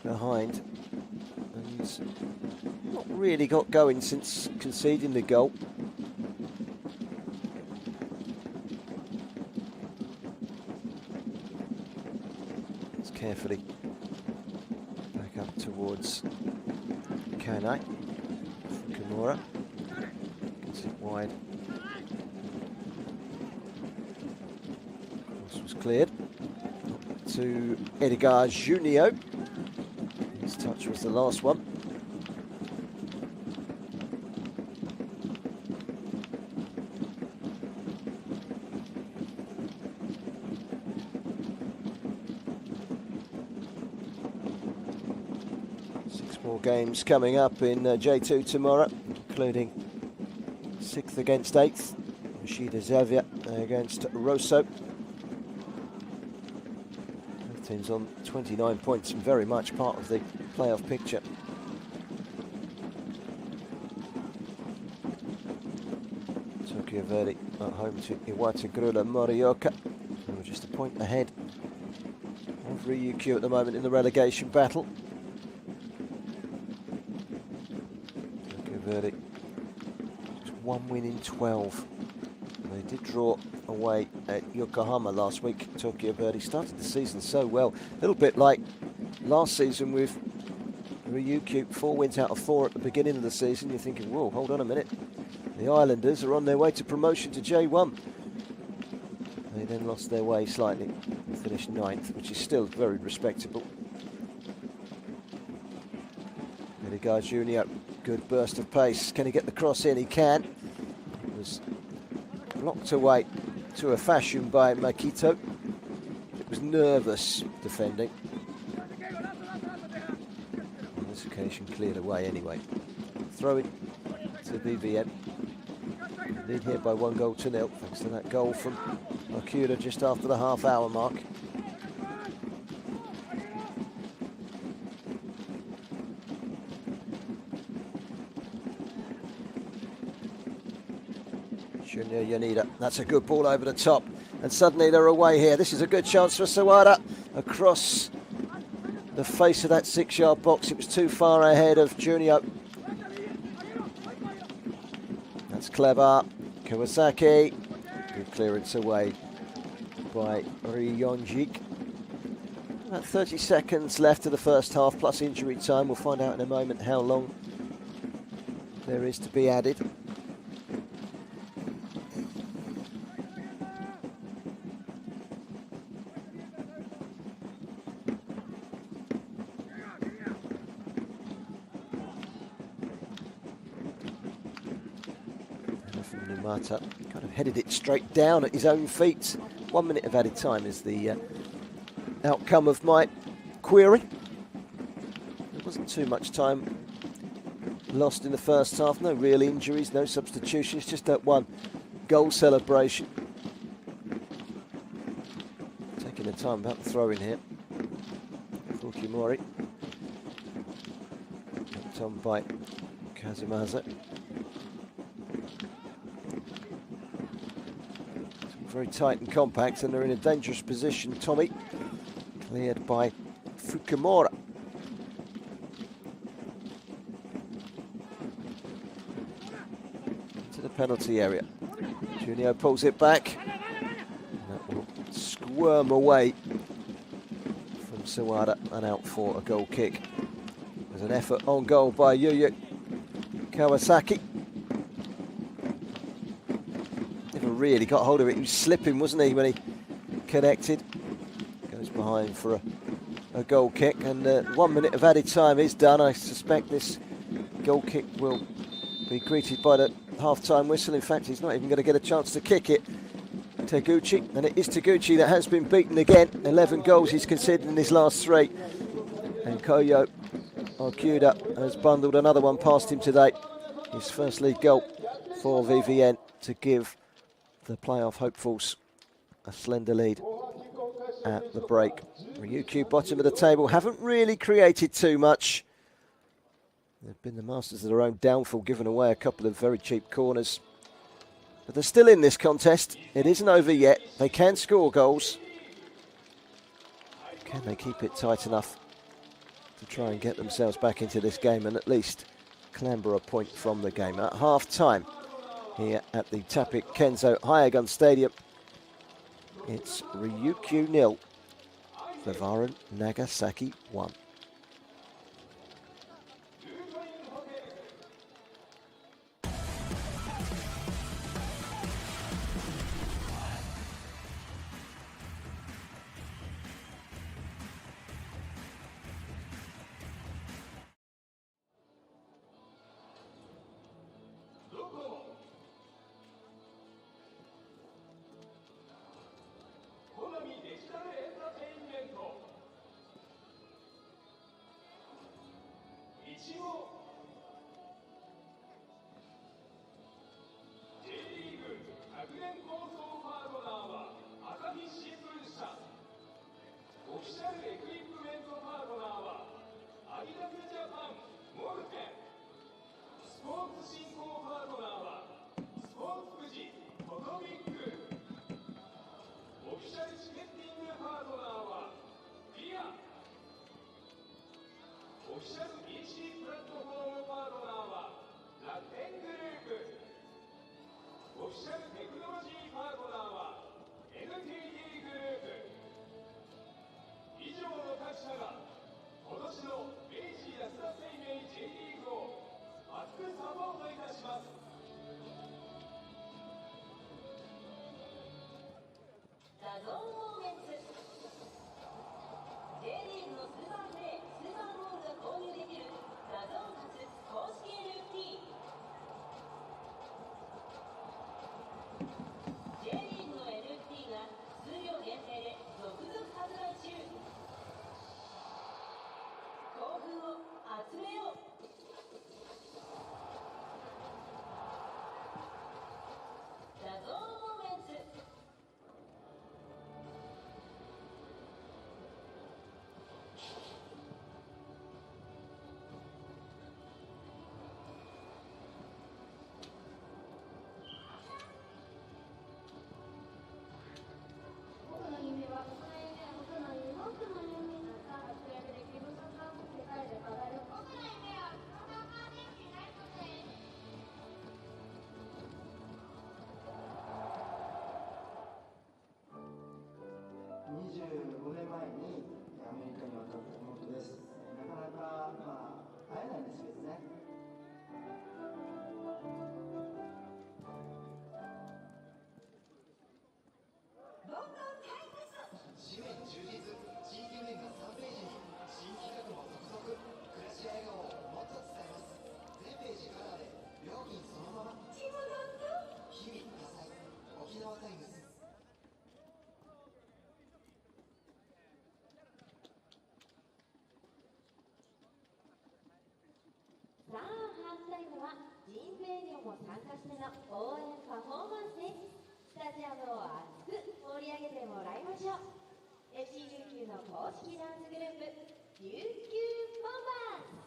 [SPEAKER 1] Behind, and not really got going since conceding the goal. It's carefully back up towards Kanai. Kimura gets it wide. Cross was cleared to Edgar Junio. His touch was the last one. More games coming up in J2 tomorrow, including 6th against 8th. Yoshida Xavier against Rosso. Both teams on 29 points and very much part of the playoff picture. Tokyo Verdy at home to Iwata Morioka. We're just a point ahead of Ryukyu at the moment in the relegation battle. Tokyo Verdy just 1 win in 12. They did draw away at Yokohama last week. Tokyo Verdy started the season so well. A little bit like last season with Ryukyu. 4 wins out of 4 at the beginning of the season. You're thinking, whoa, hold on a minute. The Islanders are on their way to promotion to J1. They then lost their way slightly and finished 9th, which is still very respectable. Edgar Junior, good burst of pace. Can he get the cross in? He can. It was blocked away to a fashion by Makito. It was nervous defending. On this occasion, cleared away anyway. Throw it to V-Varen. Lead here by 1-0 thanks to that goal from Okuda just after the half-hour mark. Shunya Yanida, that's a good ball over the top, and suddenly they're away here. This is a good chance for Sawada across the face of that 6-yard box. It was too far ahead of Junio. That's clever. Kawasaki, good clearance away by Ryonjik. About 30 seconds left of the first half plus injury time. We'll find out in a moment how long there is to be added. Numata kind of headed it straight down at his own feet. 1 minute of added time is the outcome of my query. There wasn't too much time lost in the first half. No real injuries, no substitutions, just that one goal celebration. Taking the time about the throw in here. Fukimori. Knocked on by Kazumasa. Very tight and compact, and they're in a dangerous position. Tommy cleared by Fukumura. To the penalty area. Junio pulls it back. And that will squirm away from Sawada and out for a goal kick. There's an effort on goal by Yuya Kawasaki. Really got hold of it. He was slipping, wasn't he, when he connected. Goes behind for a goal kick, and 1 minute of added time is done. I suspect this goal kick will be greeted by the half-time whistle. In fact, he's not even going to get a chance to kick it. Taguchi, and it is Taguchi that has been beaten again. 11 goals he's conceded in his last 3. And Koyo Okuda has bundled another one past him today. His first league goal for VVN to give the playoff hopefuls a slender lead at the break. Ryukyu bottom of the table, haven't really created too much. They've been the masters of their own downfall, giving away a couple of very cheap corners. But they're still in this contest. It isn't over yet. They can score goals. Can they keep it tight enough to try and get themselves back into this game and at least clamber a point from the game? At half-time, here at the Tapik Kenzo Hyagun Stadium, it's Ryukyu 0, V-Varen Nagasaki 1.
[SPEAKER 5] オフィシャル EC プラットフォームパートナーは楽天グループ、オフィシャルテクノロジーパートナーは NTT グループ。以上の各社が今年の明治安田生命 J リーグを熱くサポートいたします。
[SPEAKER 2] ダゾーンモーメンツ J リーグのスーパープレー、スーパーゴールが購入できるダゾーン初公式 NFT。 J リーグの NFT が数量限定で続々発売中。興奮を集めよう。ダゾーンモーメンツ。
[SPEAKER 6] 僕の夢は国内夢は僕の夢、僕の夢なんか活躍できるサッカーを世界で語る。僕の夢はプロサッカー選手になることです。
[SPEAKER 7] 25年前にアメリカに渡った妹です。なかなか、会えないんですけどね。
[SPEAKER 8] 紙面充実、地域面が3ページに、新企画も続々、暮らしや笑顔をもっと伝えます。全ページカラーで料金そのまま。日々多彩、沖縄タイムズ。
[SPEAKER 6] さあ、ハーフタイムは人生にも参加しての応援パフォーマンスです。スタジアムを熱く盛り上げてもらいましょう。 FC 琉球の公式ダンスグループ、琉球ボンバーズ。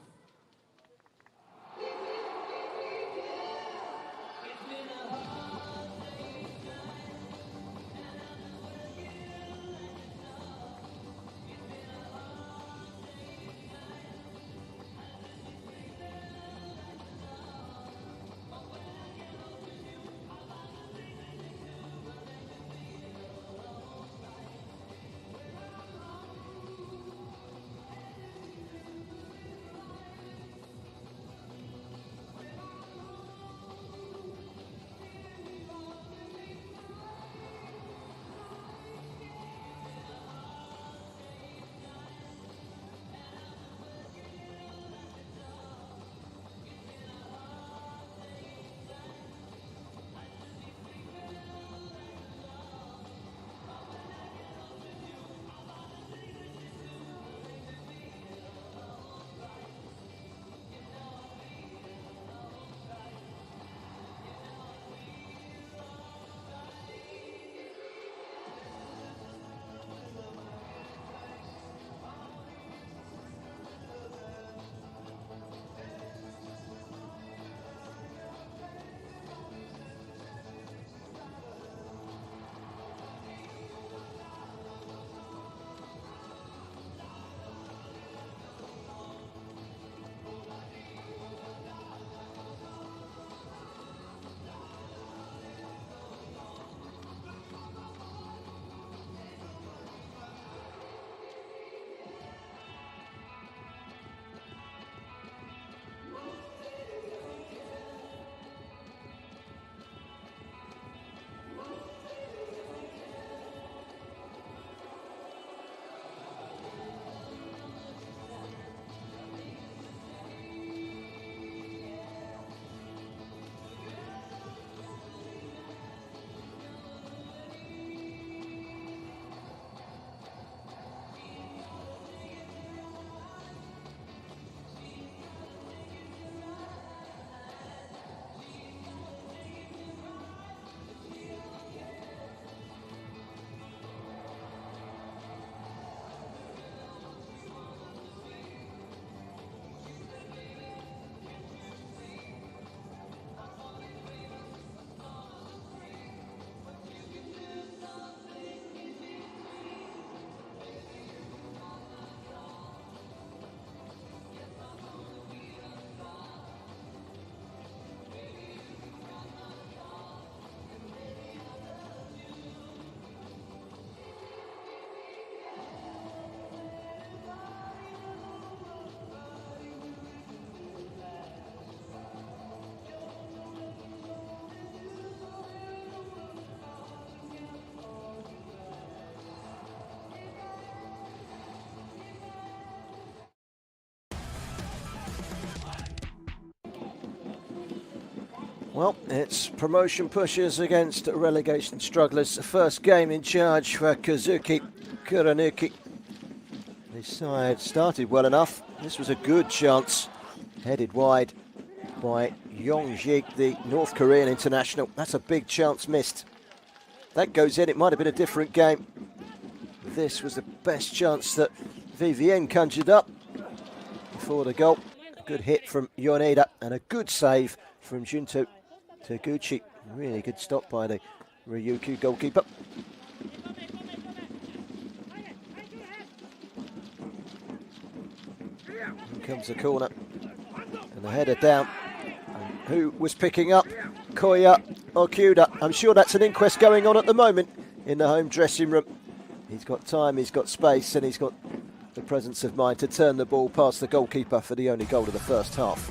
[SPEAKER 1] Well, it's promotion pushers against relegation strugglers. The first game in charge for Kazuki Kuranuki. His side started well enough. This was a good chance, headed wide by Yong-jig, the North Korean international. That's a big chance missed. That goes in, it might have been a different game. This was the best chance that V-Varen conjured up before the goal. A good hit from Yoneda and a good save from Junto Taguchi. Really good stop by the Ryukyu goalkeeper. Here comes the corner and the header down. And who was picking up? Koya Okuda. I'm sure that's an inquest going on at the moment in the home dressing room. He's got time, he's got space, and he's got the presence of mind to turn the ball past the goalkeeper for the only goal of the first half.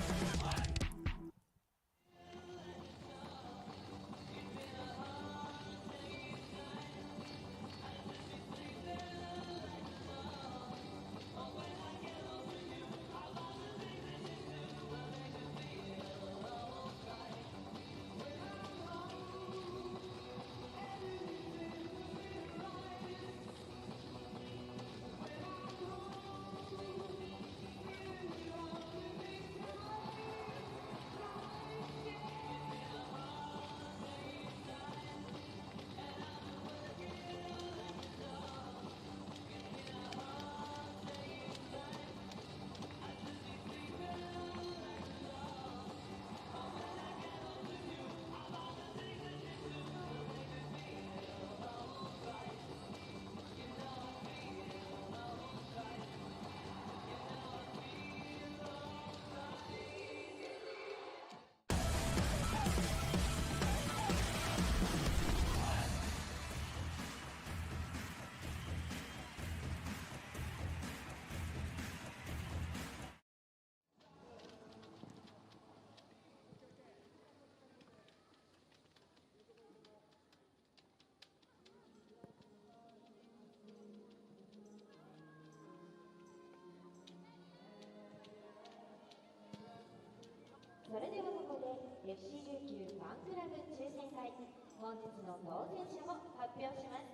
[SPEAKER 6] それではここで FC 琉球ファンクラブ抽選会、本日の当選者を発表します。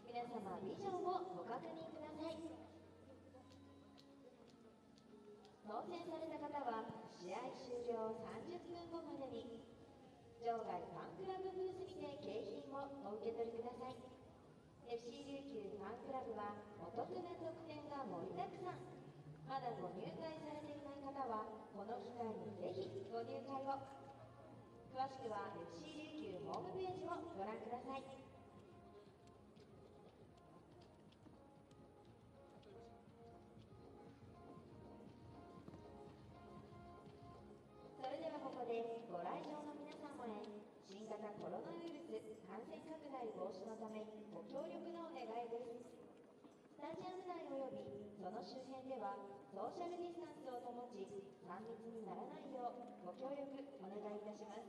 [SPEAKER 6] 皆様ビジョンをご確認ください。当選された方は試合終了30分後までに場外ファンクラブブースにて景品をお受け取りください。 FC 琉球ファンクラブはお得な特典が盛りだくさん。まだご入会されていない方はこの機会にぜひご入会を。詳しくは FC 琉球ホームページをご覧ください。それではここでご来場の皆様へ新型コロナウイルス感染拡大防止のためご協力のお願いです。スタジアム内およびその周辺ではソーシャルディスタンスを保ち3密にならないようご協力お願いいたします。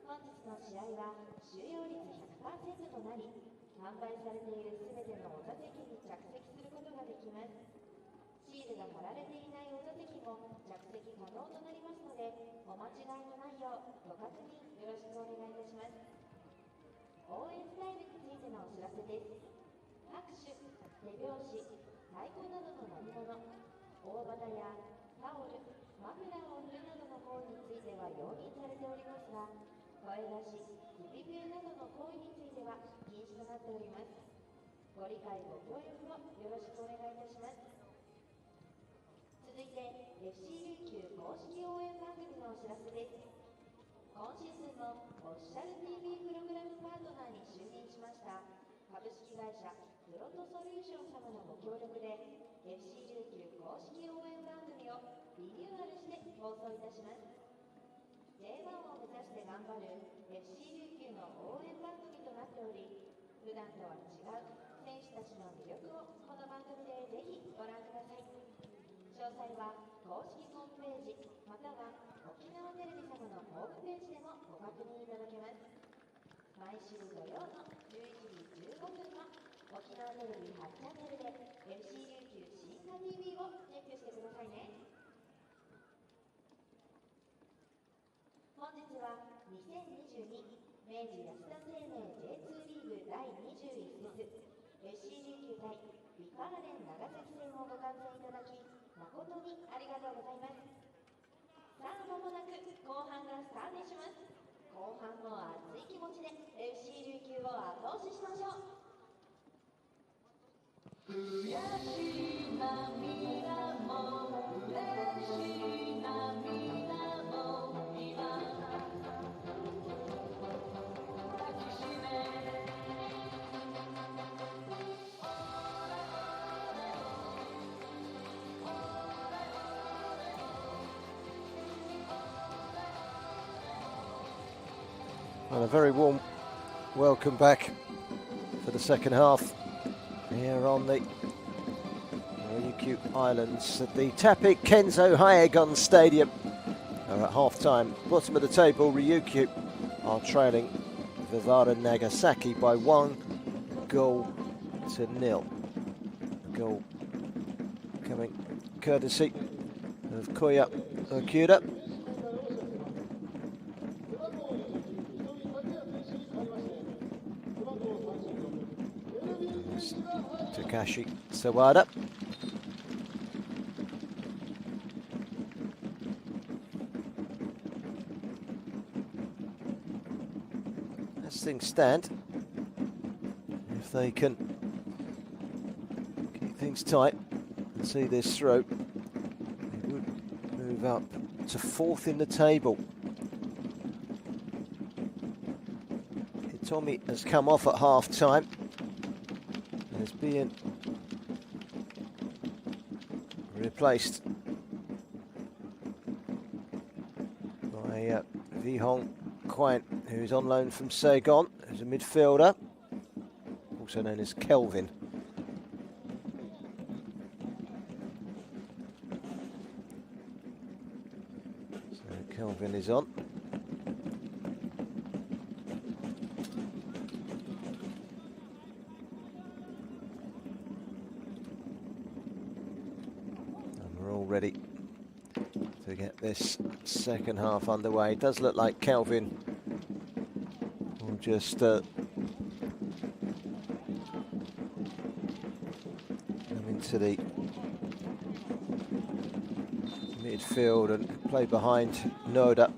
[SPEAKER 6] 本日の試合は収容率 100% となり販売されているすべてのお座席に着席することができます。シールが貼られていないお座席も着席可能となりますのでお間違いのないようご確認よろしくお願いいたします。応援スタイルについてのお知らせです。拍手、手拍子、太鼓などの乗り物、大旗やタオル、マフラーを振るなどの行為については容認されておりますが、声出し、指笛などの行為については禁止となっております。ご理解ご協力をよろしくお願いいたします。続いて FC 琉球公式応援番組のお知らせです。今シーズンのオフィシャル TV プログラムパートナーに就任しました株式会社プロトソリューション様のご協力で FC 琉球公式応援番組をリニューアルして放送いたします。 J1 を目指して頑張る FC 琉球の応援番組となっており、普段とは違う選手たちの魅力をこの番組でぜひご覧ください。詳細は公式ホームページまたは沖縄テレビ様のホームページでもご確認いただけます。毎週土曜の11時15分の沖縄テレビ8チャンネルで FC 琉球進化 TV をチェックしてくださいね。本日明治安田生命 J2 リーグ第21節 FC 琉球対V-Varen長崎戦をご観戦いただき誠にありがとうございます。さあ間もなく後半がスタートします。後半も熱い気持ちで FC 琉球を後押ししましょう。悔しい涙も嬉しい涙も今抱きしめ
[SPEAKER 1] And a very warm welcome back for the second half here on the Ryukyu Islands at the Tapik Kenzo Hyagon Stadium. At half-time, bottom of the table, Ryukyu are trailing V-Varen Nagasaki by 1 goal to 0. The goal coming courtesy of Koya Okuda. Takashi Sawada. As things stand, if they can keep things tight and see this through, they would move up to 4th in the table. Tommy has come off at half-time. Is being replaced by Vihong Quine, who's on loan from Saigon, who's a midfielder, also known as Kelvin. So Kelvin is on. Ready to get this second half underway. It does look like Kelvin will just come into the midfield and play behind Noda,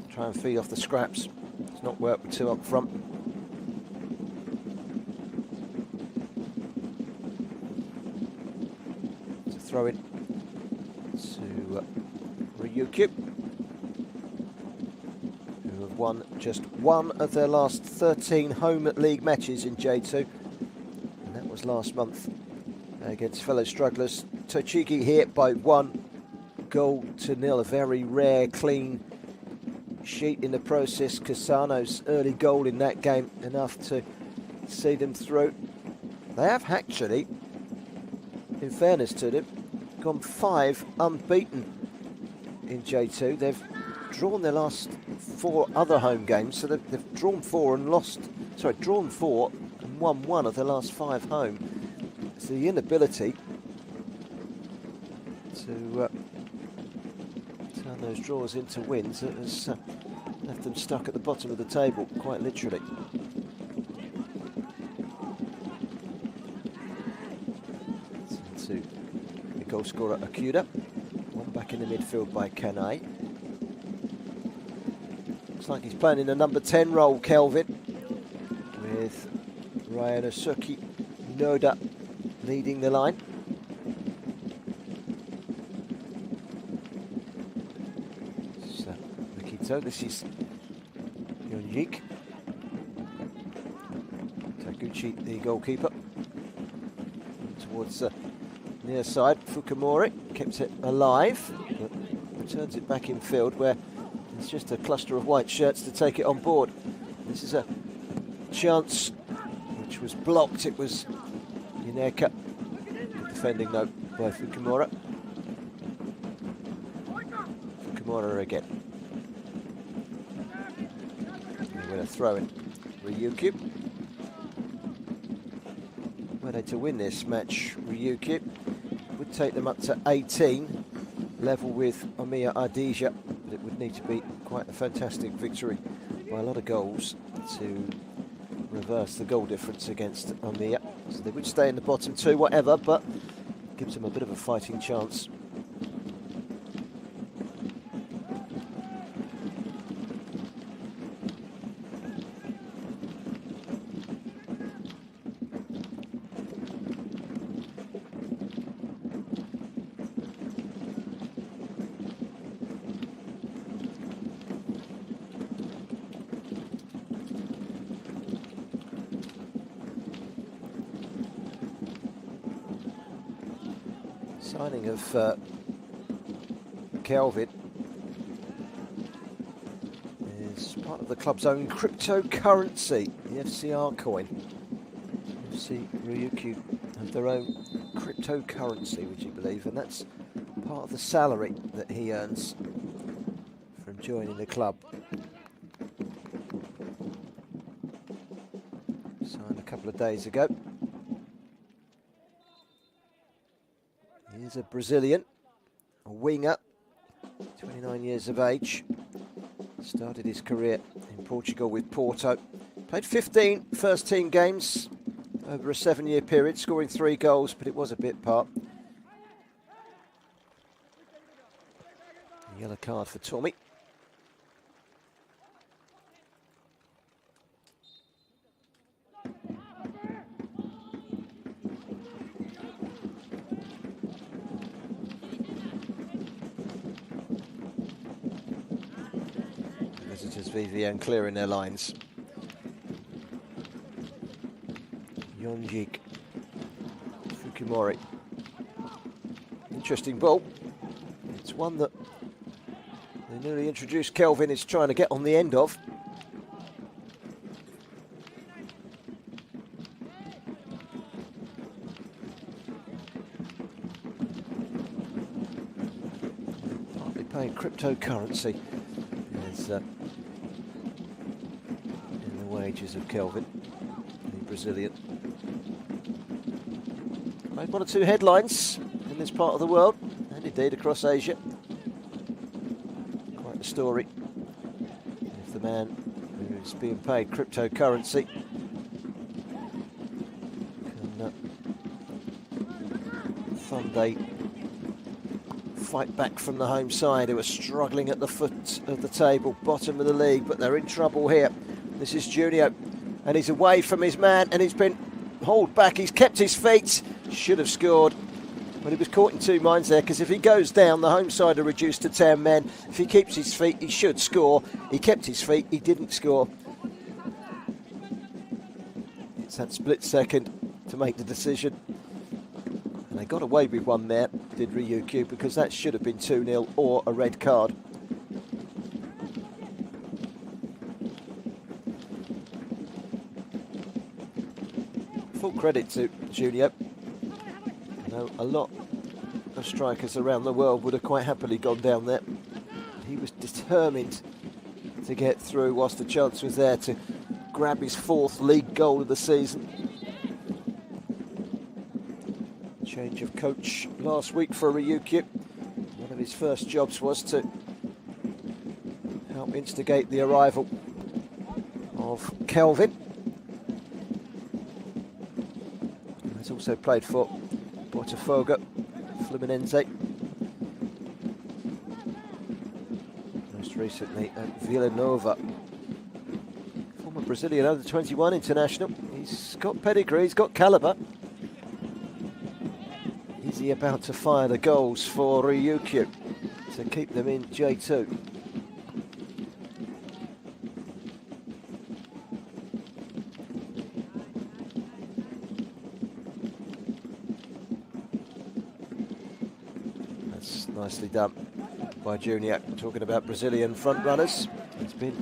[SPEAKER 1] try and feed off the scraps. It's not worked with 2 up front. To throw it to Ryukyu, who have won just 1 of their last 13 home league matches in J2, and that was last month against fellow strugglers Tochigi here by 1 goal to 0. A very rare clean sheet in the process. Kasano's early goal in that game enough to see them through. They have actually, in fairness to them, gone 5 unbeaten in J2. They've drawn their last 4 other home games, so they've drawn 4 and drawn 4 and won 1 of their last 5 home. So the inability to turn those draws into wins has left them stuck at the bottom of the table, quite literally. To the goal scorer Akuda, 1 back in the midfield by Kanai. Looks like he's playing in the number 10 role, Kelvin, with Ryanosuke Noda leading the line. So, Mikito, this is Yonjik. Taguchi, the goalkeeper, towards the near side. Fukumori keeps it alive, but returns it back in field where it's just a cluster of white shirts to take it on board. This is a chance which was blocked. It was Yuneka defending though by Fukumura. Fukumura again. We're going to throw in Ryukyu. Were they to win this match, Ryukyu would take them up to 18, level with Omiya Ardija, but it would need to be quite a fantastic victory by by a lot of goals to reverse the goal difference against MEIJI. So they would stay in the bottom two, whatever, but gives them a bit of a fighting chance. Signing of Kelvin is part of the club's own cryptocurrency, the FCR coin. FC Ryukyu have their own cryptocurrency, would you believe, and that's part of the salary that he earns from joining the club. Signed a couple of days ago. He's a Brazilian, a winger, 29 years of age. Started his career in Portugal with Porto. Played 15 first-team games over a 7-year period, scoring 3 goals, but it was a bit part. A yellow card for Tommy. Visitors V-Varen clearing their lines. Yonjik, Fukimori. Interesting ball. It's one that the newly introduced Kelvin is trying to get on the end of. Partly paying cryptocurrency is in the wages of Kelvin, the Brazilian. Made 1 or 2 headlines in this part of the world, and indeed across Asia. Quite the story of the man who is being paid cryptocurrency can fund a fight back from the home side, who are struggling at the foot of the table, bottom of the league, but they're in trouble here. This is Junio, and he's away from his man, and he's been hauled back. He's kept his feet. Should have scored, but he was caught in 2 minds there, because if he goes down, the home side are reduced to 10 men. If he keeps his feet, he should score. He kept his feet, he didn't score. It's that split second to make the decision. And they got away with one there, did Ryukyu, because that should have been 2-0 or a red card. Full credit to Junio. I know a lot of strikers around the world would have quite happily gone down there. He was determined to get through whilst the chance was there to grab his 4th league goal of the season. Change of coach last week for Ryukyu. One of his first jobs was to help instigate the arrival of Kelvin. He's also played for Botafogo, Fluminense. Most recently at Vila Nova. Former Brazilian under-21 international. He's got pedigree, he's got calibre. Is he about to fire the goals for Ryukyu to keep them in J2? That's nicely done by Junior. Talking about Brazilian front runners, he's been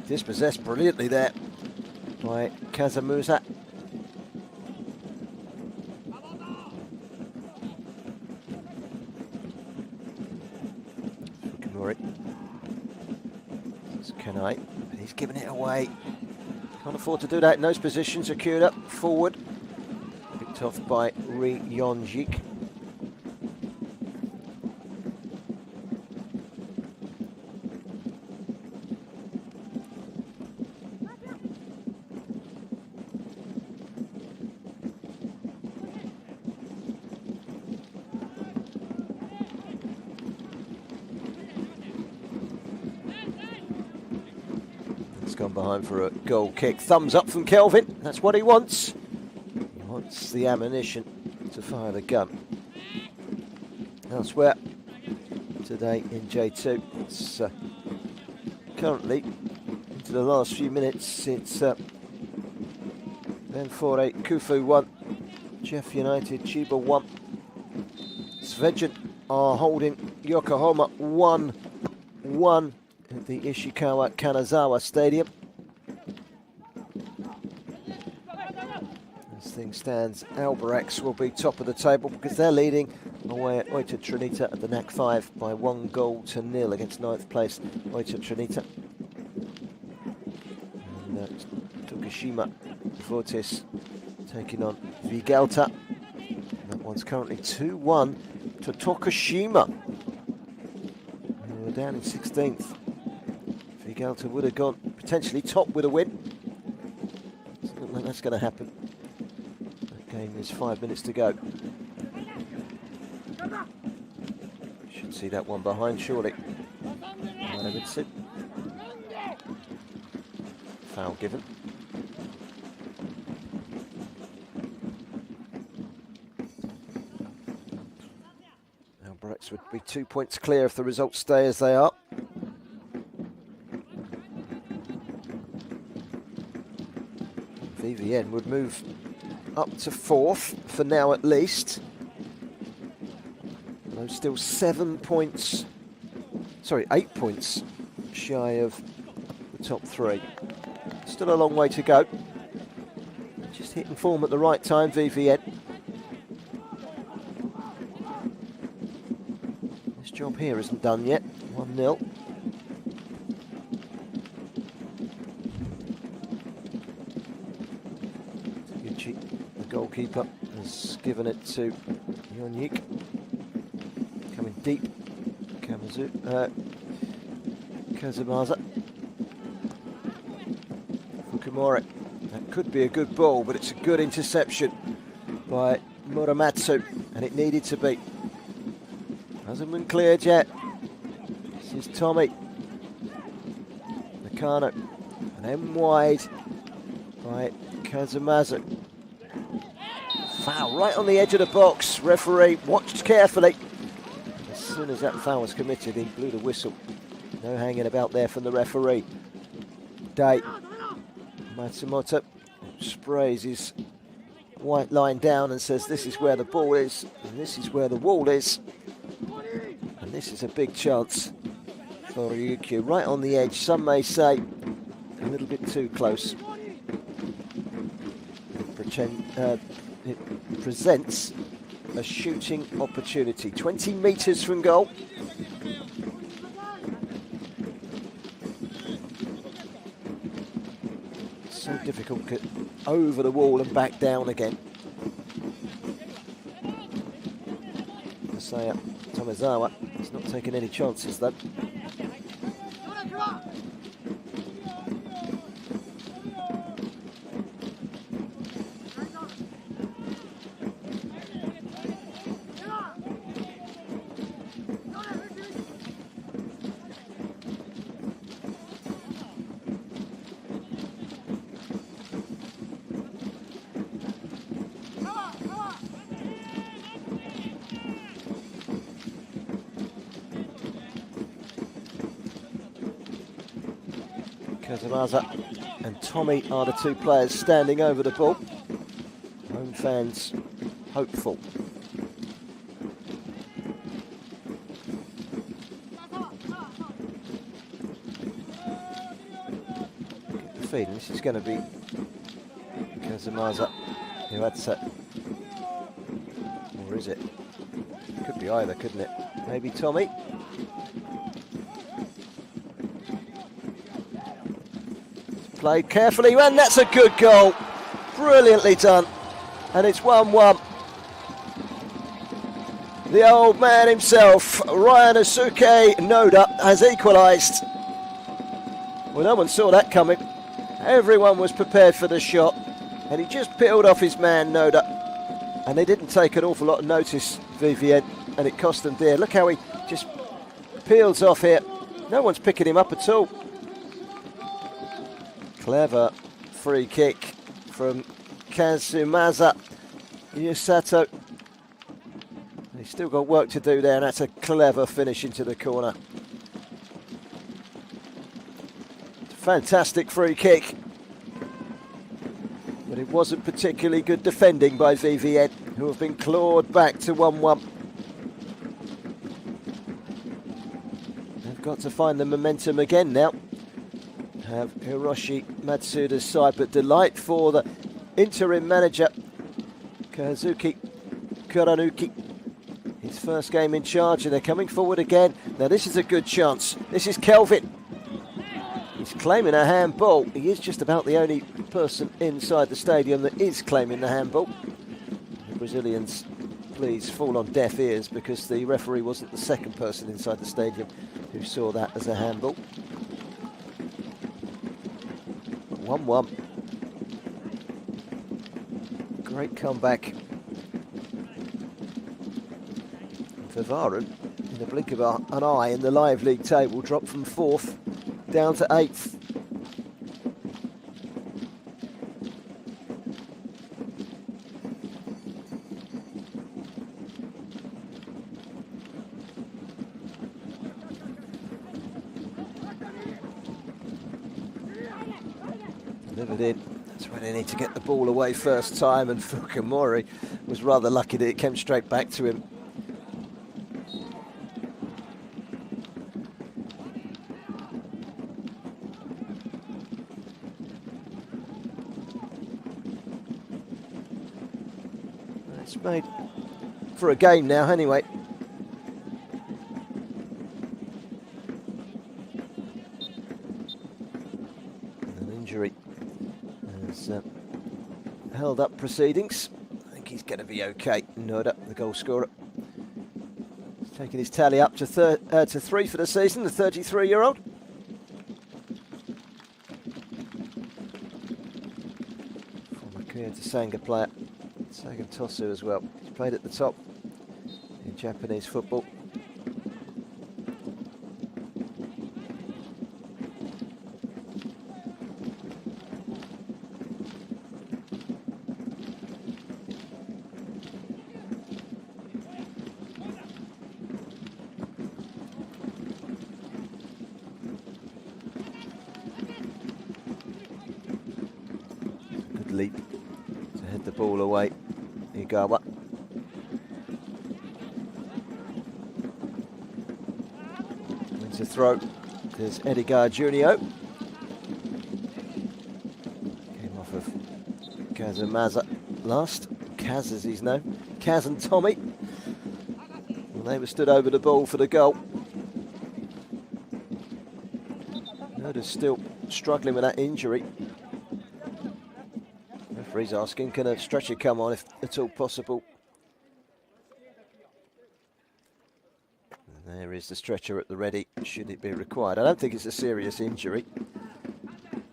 [SPEAKER 1] dispossessed brilliantly there by Casamusa. Kenai, but he's given it away. Can't afford to do that in those positions. Akuda forward, picked off by Ri Yonjik. It's gone behind for a goal kick. Thumbs up from Kelvin. That's what he wants. He wants the ammunition to fire the gun. Elsewhere today in J2, it's currently into the last few minutes. It's Benfore Kufu 1, Jeff United Chiba 1. Svedjan are holding Yokohama 1-1 at the Ishikawa Kanazawa Stadium. As things stands, Albirex will be top of the table because they're leading away at Oita Trinita at the NAC 5 by 1-0 against 9th place Oita Trinita. And Tokushima Fortis taking on Vigalta. That one's currently 2-1 to Tokushima. We're down in 16th. Vigalta would have gone potentially top with a win. Doesn't look like that's going to happen. That game is 5 minutes to go. Should see that one behind, surely. Foul given. Albirex would be 2 points clear if the results stay as they are. V-Varen would move up to 4th for now at least. Though still 8 points shy of the top 3. Still a long way to go. Just hitting form at the right time, V-Varen. This job here isn't done yet. 1-0. The goalkeeper has given it to Yonyik. Coming deep. Kazumaza. Fukumori. That could be a good ball, but it's a good interception by Muramatsu, and it needed to be. Hasn't been cleared yet. This is Tommy. Nakano. And then wide by Kazumazu. Foul right on the edge of the box. Referee watched carefully. As soon as that foul was committed, he blew the whistle. No hanging about there from the referee. Day. Matsumoto sprays his white line down and says this is where the ball is and this is where the wall is. And this is a big chance for Ryukyu. Right on the edge, some may say a little bit too close. It presents a shooting opportunity. 20 metres from goal. So difficult to get over the wall and back down again. Masaya Tomizawa is not taking any chances though. Kazumaza and Tommy are the two players standing over the ball. Home fans hopeful. Get the feeling this is going to be Kazumaza who had set. Or is it? Could be either, couldn't it? Maybe Tommy. Played carefully, and that's a good goal. Brilliantly done. And it's 1-1. The old man himself, Ryanosuke Noda, has equalised. Well, no one saw that coming. Everyone was prepared for the shot, and he just peeled off his man, Noda. And they didn't take an awful lot of notice, V-Varen, and it cost them dear. Look how he just peels off here. No one's picking him up at all. Clever free kick from Kazumasa Yusato. He's still got work to do there, and that's a clever finish into the corner. Fantastic free kick. But it wasn't particularly good defending by V-Varen, who have been clawed back to 1-1. They've got to find the momentum again now. Have Hiroshi Matsuda's side, but delight for the interim manager, Kazuki Kuranuki. His first game in charge, and they're coming forward again. Now this is a good chance. This is Kelvin. He's claiming a handball. He is just about the only person inside the stadium that is claiming the handball. The Brazilians, please fall on deaf ears, because the referee wasn't the second person inside the stadium who saw that as a handball. 1-1. Great comeback. V-Varen, in the blink of an eye in the live league table, dropped from 4th down to 8th. Delivered in. That's where they need to get the ball away first time, and Fukamori was rather lucky that it came straight back to him. It's made for a game now anyway. An injury has held up proceedings. I think he's going to be okay. Noda, the goal scorer, he's taking his tally up to 3 for the season, the 33-year-old. Former Kia Sanga player. Sagan Tosu as well. He's played at the top in Japanese football. Good leap to head the ball away. Igawa. Wins the throw. There's Edgar Junio. Came off of Kazumasa last. Kaz as he's known. Kaz and Tommy. Well, they were stood over the ball for the goal. Noda's still struggling with that injury. Referee's asking, can a stretcher come on if at all possible? And there is the stretcher at the ready, should it be required. I don't think it's a serious injury.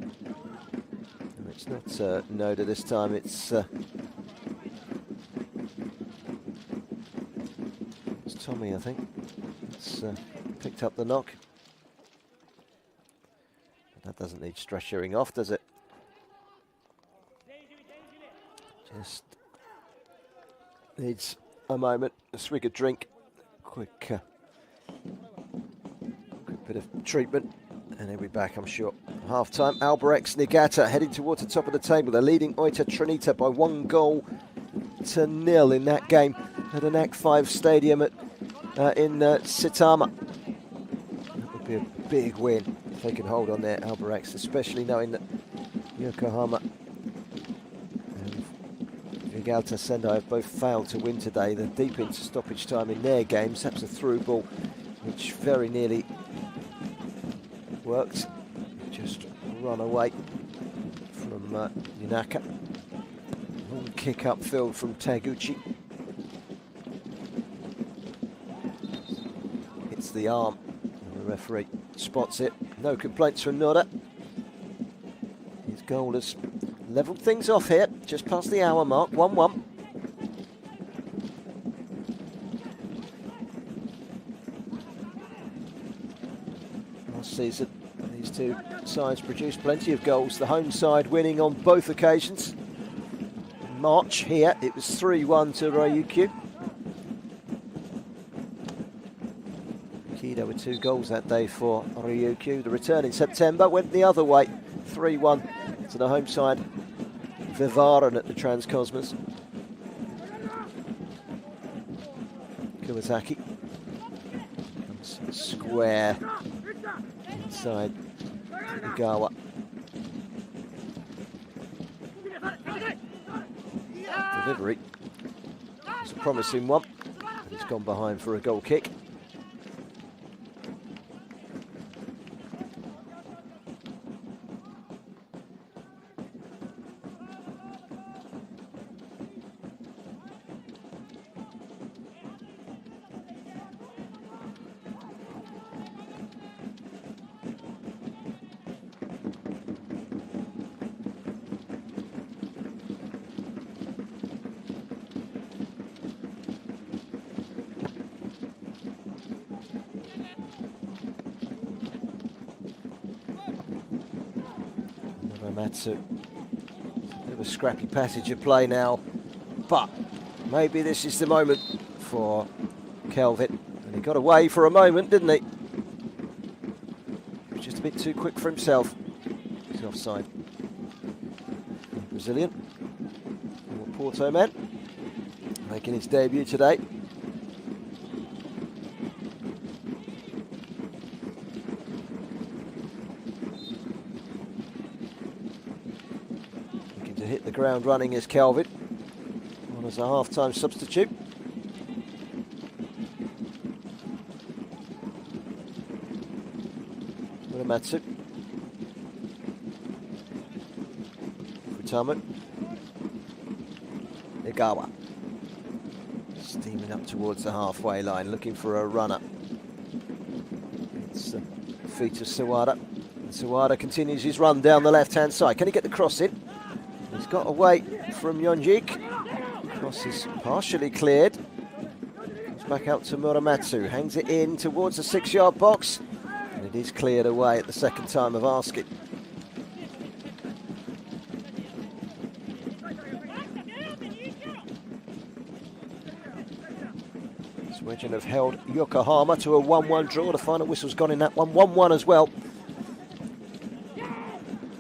[SPEAKER 1] And it's not Noda this time, it's Tommy, I think. It's picked up the knock. But that doesn't need stretchering off, does it? Just needs a moment, a swig of drink, quick bit of treatment, and he'll be back, I'm sure. Half-time, Albirex Niigata heading towards the top of the table. They're leading Oita Trinita by 1-0 in that game at an Act 5 stadium in Saitama. That would be a big win if they can hold on there, Albirex, especially knowing that Yokohama Galta Sendai have both failed to win today. They're deep into stoppage time in their games. That's a through ball, which very nearly worked. Just run away from Yunaka. Long kick upfield from Taguchi. Hits the arm, and the referee spots it. No complaints from Noda. His goal has levelled things off here, just past the hour mark, 1-1. Last season, these two sides produced plenty of goals. The home side winning on both occasions. In March here, it was 3-1 to Ryukyu. Kido with 2 goals that day for Ryukyu. The return in September went the other way, 3-1 to the home side. V-Varen at the Transcosmos. Nagasaki comes square inside Nagawa. Delivery. It's a promising one. It's gone behind for a goal kick. Matsu. Bit of a scrappy passage of play now, but maybe this is the moment for Kelvin. And he got away for a moment, didn't he? He was just a bit too quick for himself. He's offside. Brazilian, Porto man, making his debut today. Hit the ground running is Kelvin, on as a half-time substitute. Muramatsu. Futama. Nagawa. Steaming up towards the halfway line, looking for a runner. It's the feet of Sawada. And Sawada continues his run down the left-hand side. Can he get the cross in? He's got away from Yonjik. Cross is partially cleared. Comes back out to Muramatsu. Hangs it in towards the 6-yard box. And it is cleared away at the second time of asking. Sweden have held Yokohama to a 1-1 draw. The final whistle's gone in that one. 1-1 as well.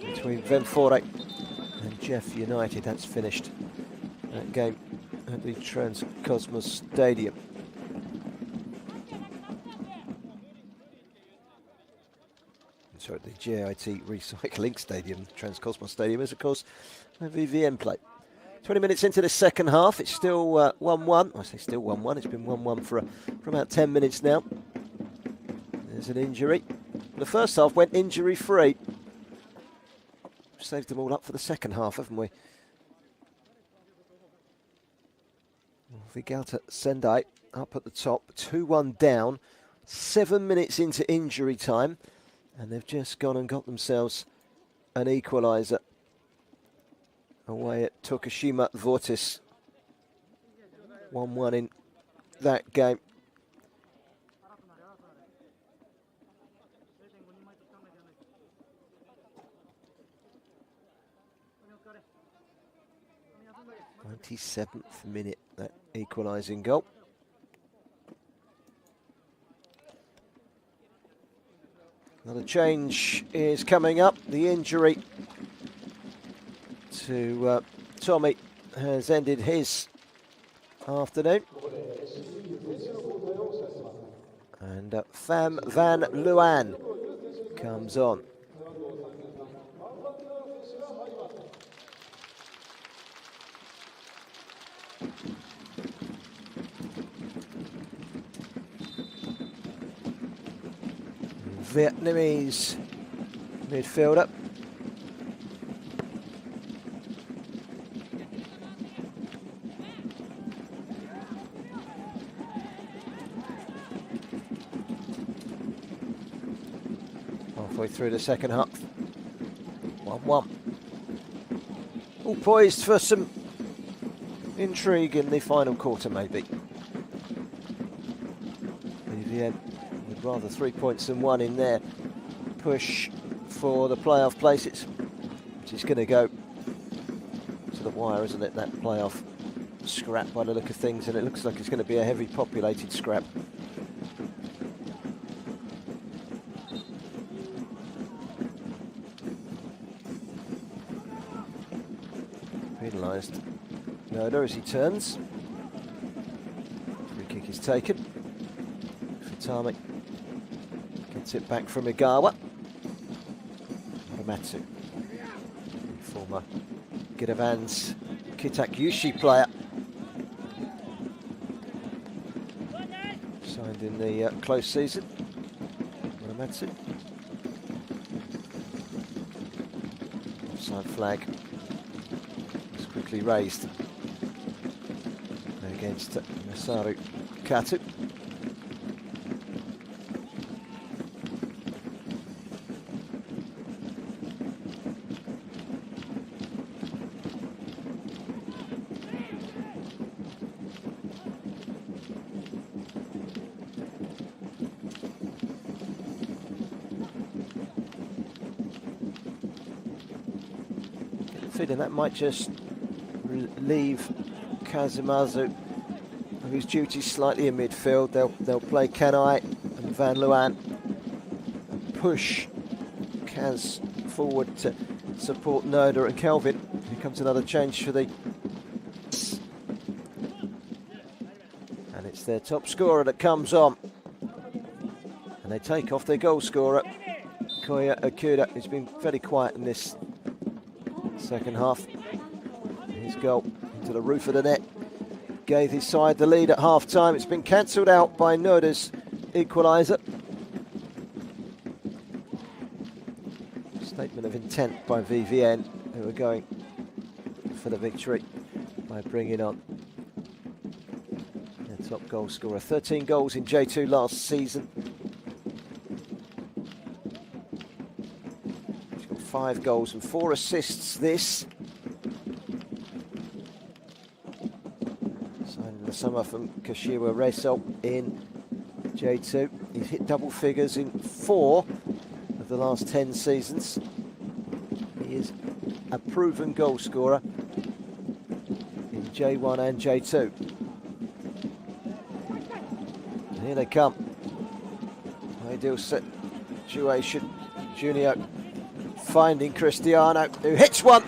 [SPEAKER 1] Between Venfore and Jeff United. That's finished that game at the Transcosmos Stadium. So at the JIT Recycling Stadium, Transcosmos Stadium is of course a VVN play. 20 minutes into the second half, it's still 1-1. I say still 1-1, it's been 1-1 for about 10 minutes now. There's an injury. The first half went injury-free. Saved them all up for the second half, haven't we? Vigalta Sendai up at the top, 2-1 down, 7 minutes into injury time, and they've just gone and got themselves an equalizer away at Tokushima Vortis. 1-1 in that game. '97th minute, that equalising goal. Another change is coming up. The injury to Tommy has ended his afternoon. And Pham Van Luan comes on. Vietnamese midfielder. Halfway through the second half. 1-1. All poised for some intrigue in the final quarter, maybe. VVN would rather 3 points than one in their push for the playoff places, which is going to go to the wire, isn't it? That playoff scrap by the look of things, and it looks like it's going to be a heavy populated scrap. Penalised Noda as he turns. Free kick is taken. Futami gets it back from Igawa. Matsu, former Giravan's Kitakyushi player, signed in the close season. Matsu. Offside flag is quickly raised against Masaru Katu. Feeling that might just leave Kazumazu of his duties slightly in midfield. They'll play Kanai and Van Luan, push Kaz forward to support Noda and Kelvin. Here comes another change for the, and it's their top scorer that comes on, and they take off their goal scorer Koya Okuda, who's been very quiet in this second half. His goal into the roof of the net gave his side the lead at half-time. It's been cancelled out by Noda's equaliser. Statement of intent by V-Varen, who are going for the victory by bringing on their top goal scorer. 13 goals in J2 last season. 5 goals and 4 assists this. Signed in the summer from Kashiwa Reysol in J2. He's hit double figures in 4 of the last 10 seasons. He is a proven goal scorer in J1 and J2. And here they come. Ideal situation. Junio finding Cristiano, who hits one,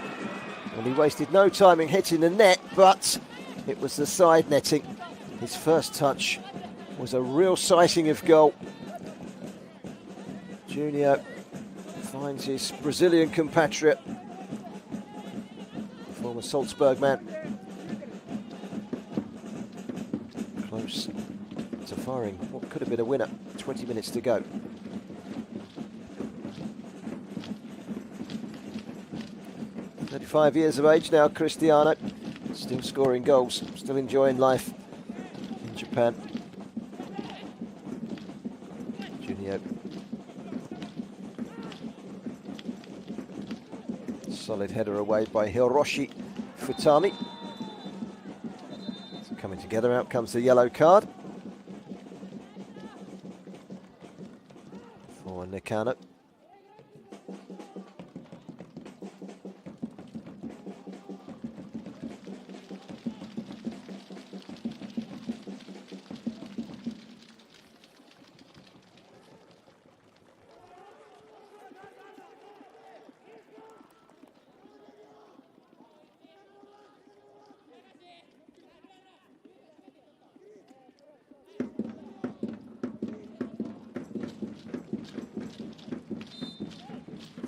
[SPEAKER 1] and he wasted no time in hitting the net, but it was the side netting. His first touch was a real sighting of goal. Junio finds his Brazilian compatriot, former Salzburg man, close to firing what could have been a winner. 20 minutes to go. 35 years of age now, Cristiano, still scoring goals, still enjoying life in Japan. Junio. Solid header away by Hiroshi Futami. So coming together, out comes the yellow card for Nakano.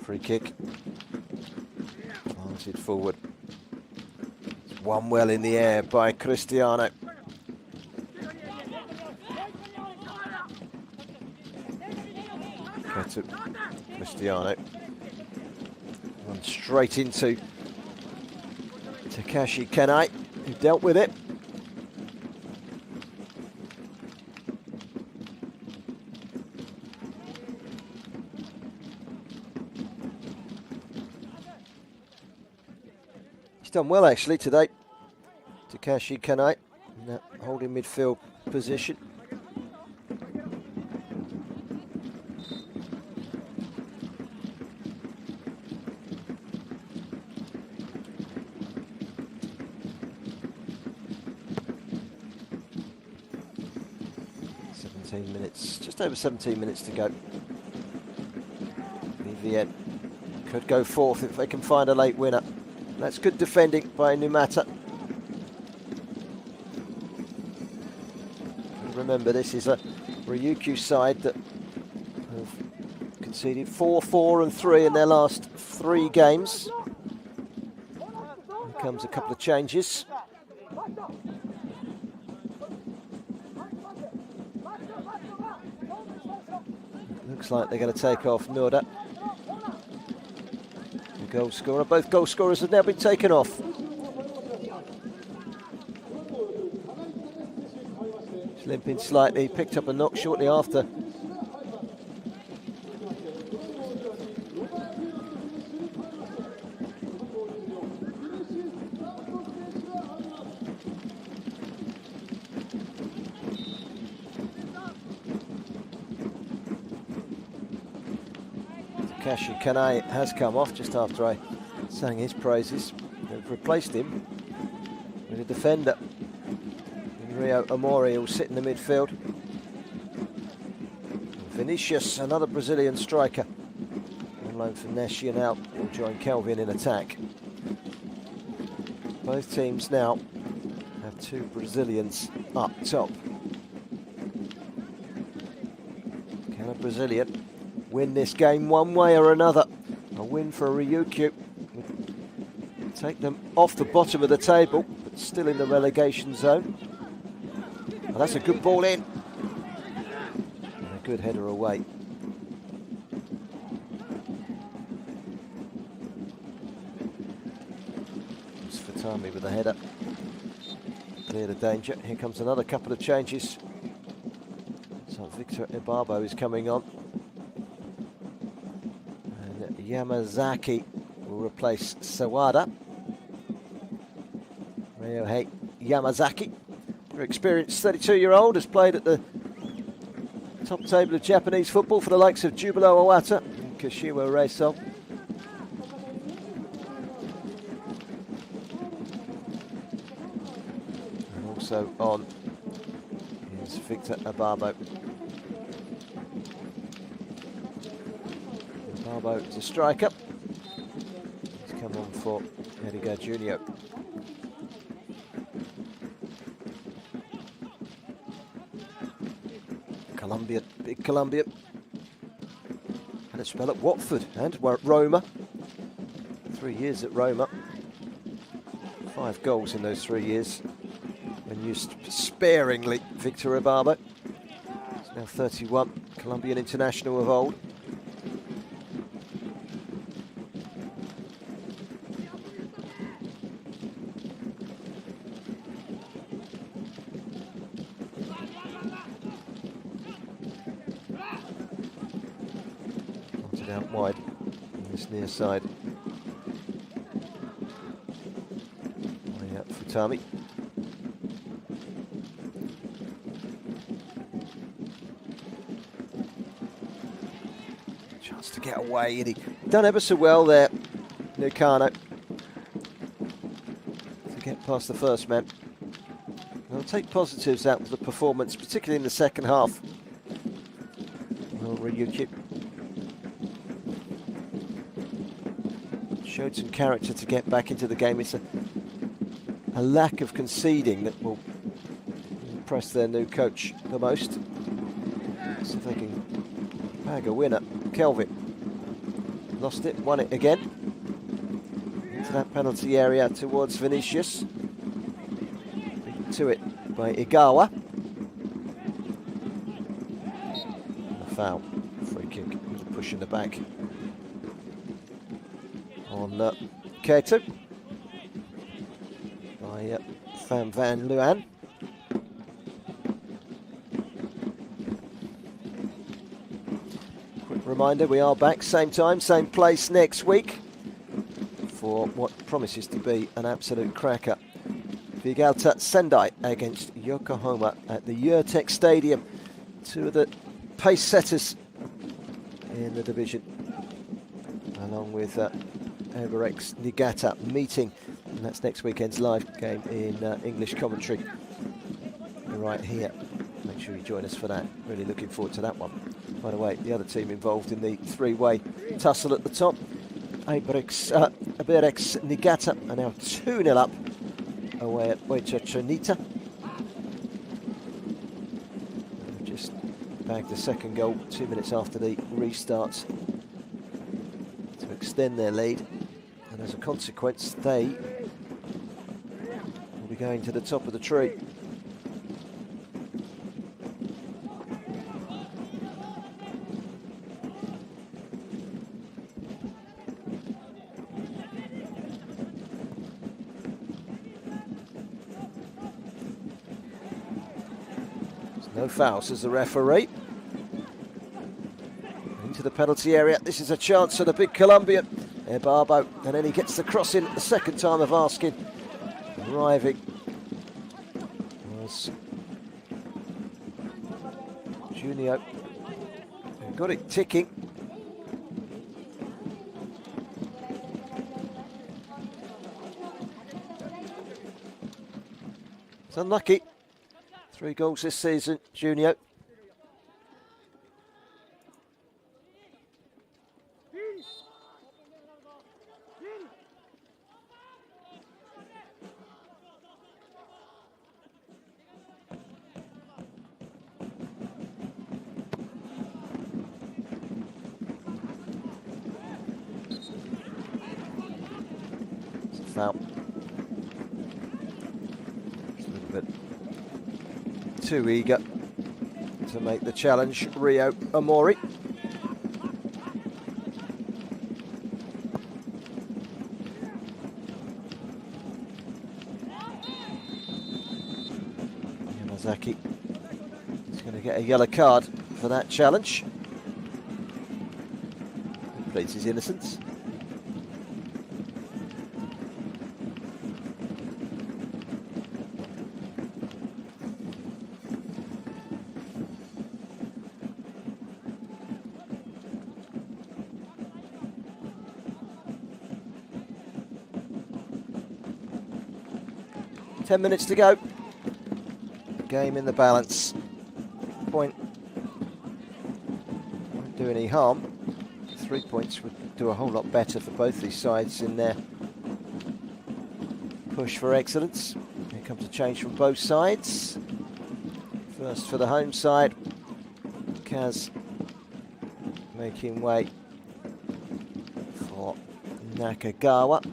[SPEAKER 1] Free kick, planted forward. It's one well in the air by Cristiano. Cristiano runs straight into Takashi Kanai, who dealt with it. Done well actually today, Takashi Kanai, in that holding midfield position. 17 minutes, just over 17 minutes to go. V-Varen could go fourth if they can find a late winner. That's good defending by Numata. Remember, this is a Ryukyu side that have conceded 4, 4 and 3 in their last 3 games. Here comes a couple of changes. Looks like they're going to take off Noda, the goal scorer. Both goal scorers have now been taken off. Limping slightly, picked up a knock shortly after. Takashi Kanai has come off just after I sang his praises. They've replaced him with a defender. Rio Amori will sit in the midfield. Vinicius, another Brazilian striker, on loan from Nacional, will join Kelvin in attack. Both teams now have 2 Brazilians up top. Can a Brazilian win this game one way or another? A win for Ryukyu would take them off the bottom of the table, but still in the relegation zone. Well, that's a good ball in. And a good header away. It's Fatami with the header. Clear the danger. Here comes another couple of changes. So Victor Ibabo is coming on. And Yamazaki will replace Sawada. Ryohei Yamazaki, very experienced 32-year-old, has played at the top table of Japanese football for the likes of Jubilo Owata and Kashiwa Reysol. And also on is Victor Ibabo. Ibabo is a striker. He's come on for Edgar Junior. Colombian, big Colombian. Had a spell at Watford and Roma. 3 years at Roma. 5 goals in those 3 years. And used sparingly, Victor Ibabo. He's now 31, Colombian international of old. Out wide on this near side. Futami. Chance to get away, and he done ever so well there, Nakano, to get past the first man. I'll take positives out of the performance, particularly in the second half. Well, Ryukyu showed some character to get back into the game. It's a lack of conceding that will impress their new coach the most. See if they can bag a winner. Kelvin lost it, won it again. Into that penalty area towards Vinicius. Beaten to it by Igawa. And a foul. Free kick. Push in the back on Keto by Pham Van Luan. Quick reminder, we are back same time, same place next week for what promises to be an absolute cracker. Vegalta Sendai against Yokohama at the Yurtek Stadium. 2 of the pace setters in the division, along with Everex Niigata meeting, and that's next weekend's live game in English commentary right here Make sure you join us for that. Really looking forward to that one. By the way, the other team involved in the three-way tussle at the top, Iberex Niigata, are now 2-0 up away at Oita Trinita. Just bagged the second goal 2 minutes after the restart to extend their lead. And as a consequence, they will be going to the top of the tree. No foul, says the referee. Into the penalty area. This is a chance for the big Colombian, Barbo, and then he gets the cross in at the second time of asking. Arriving was Junio, who got it ticking. It's unlucky. 3 goals this season, Junio. It's a foul. It's a little bit too eager to make the challenge, Rio Amori. Yamazaki is going to get a yellow card for that challenge. He pleads his innocence. Ten minutes to go. Game in the balance. Point won't do any harm. 3 points would do a whole lot better for both these sides in their push for excellence. Here comes a change from both sides. First for the home side. Kaz making way for Nakagawa.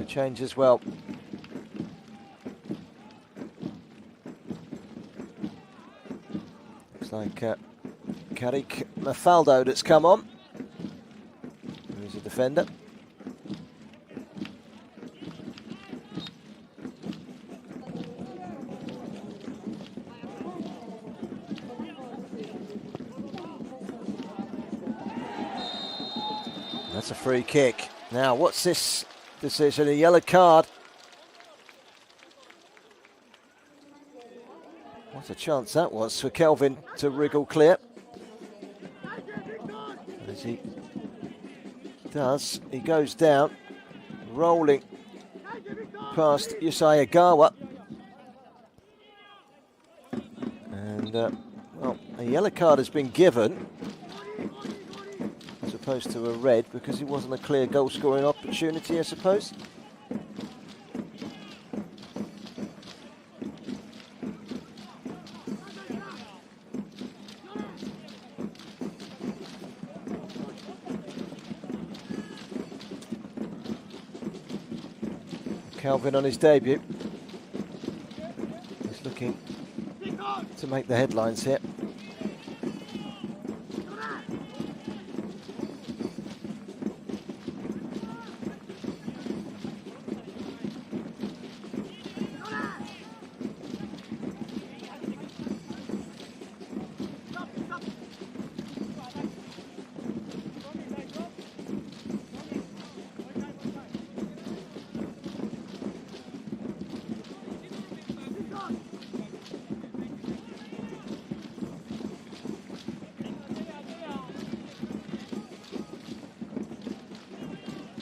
[SPEAKER 1] Change as well. Looks like Karik Mafaldo that's come on. Who's a defender. That's a free kick. Now, what's this decision? A yellow card. What a chance that was for Kelvin to wriggle clear. As he does, he goes down, rolling past Yusayagawa. And, well, a yellow card has been given, as opposed to a red, because it wasn't a clear goal-scoring opportunity, I suppose. Calvin on his debut. He's looking to make the headlines here.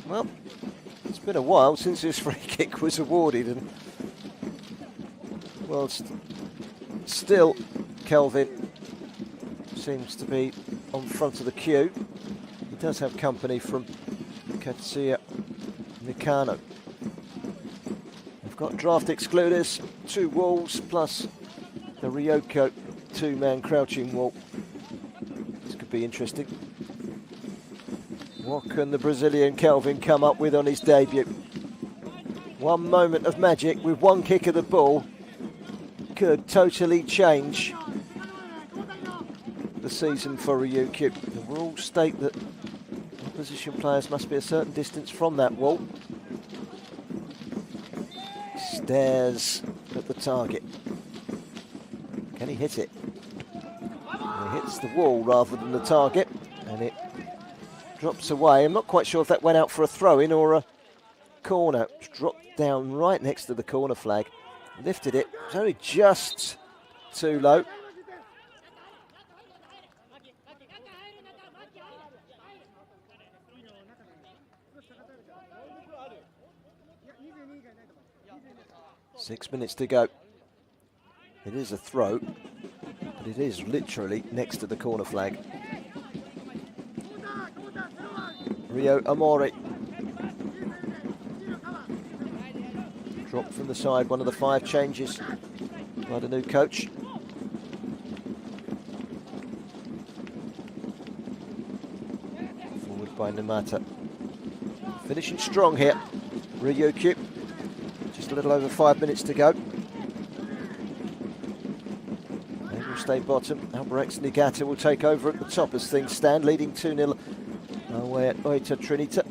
[SPEAKER 1] Well, it's been a while since this free kick was awarded, and whilst still Kelvin seems to be on front of the queue, he does have company from Katsuya Mikano. We've got draft excluders, 2 walls plus the Ryukyu 2-man crouching wall. This could be interesting. What can the Brazilian Kelvin come up with on his debut? One moment of magic with one kick of the ball could totally change the season for Ryukyu. The rules state that opposition players must be a certain distance from that wall. Stares at the target. Can he hit it? He hits the wall rather than the target, and it drops away. I'm not quite sure if that went out for a throw-in or a corner. It's dropped down right next to the corner flag. Lifted it. It was only just too low. Six minutes to go. It is a throw, but it is literally next to the corner flag. Rio Amori. Dropped from the side, one of the 5 changes by the new coach. Forward by Namata. Finishing strong here, Ryukyu. Just a little over 5 minutes to go. They will stay bottom. Albirex Niigata will take over at the top as things stand, leading 2-0 away at Oita Trinita.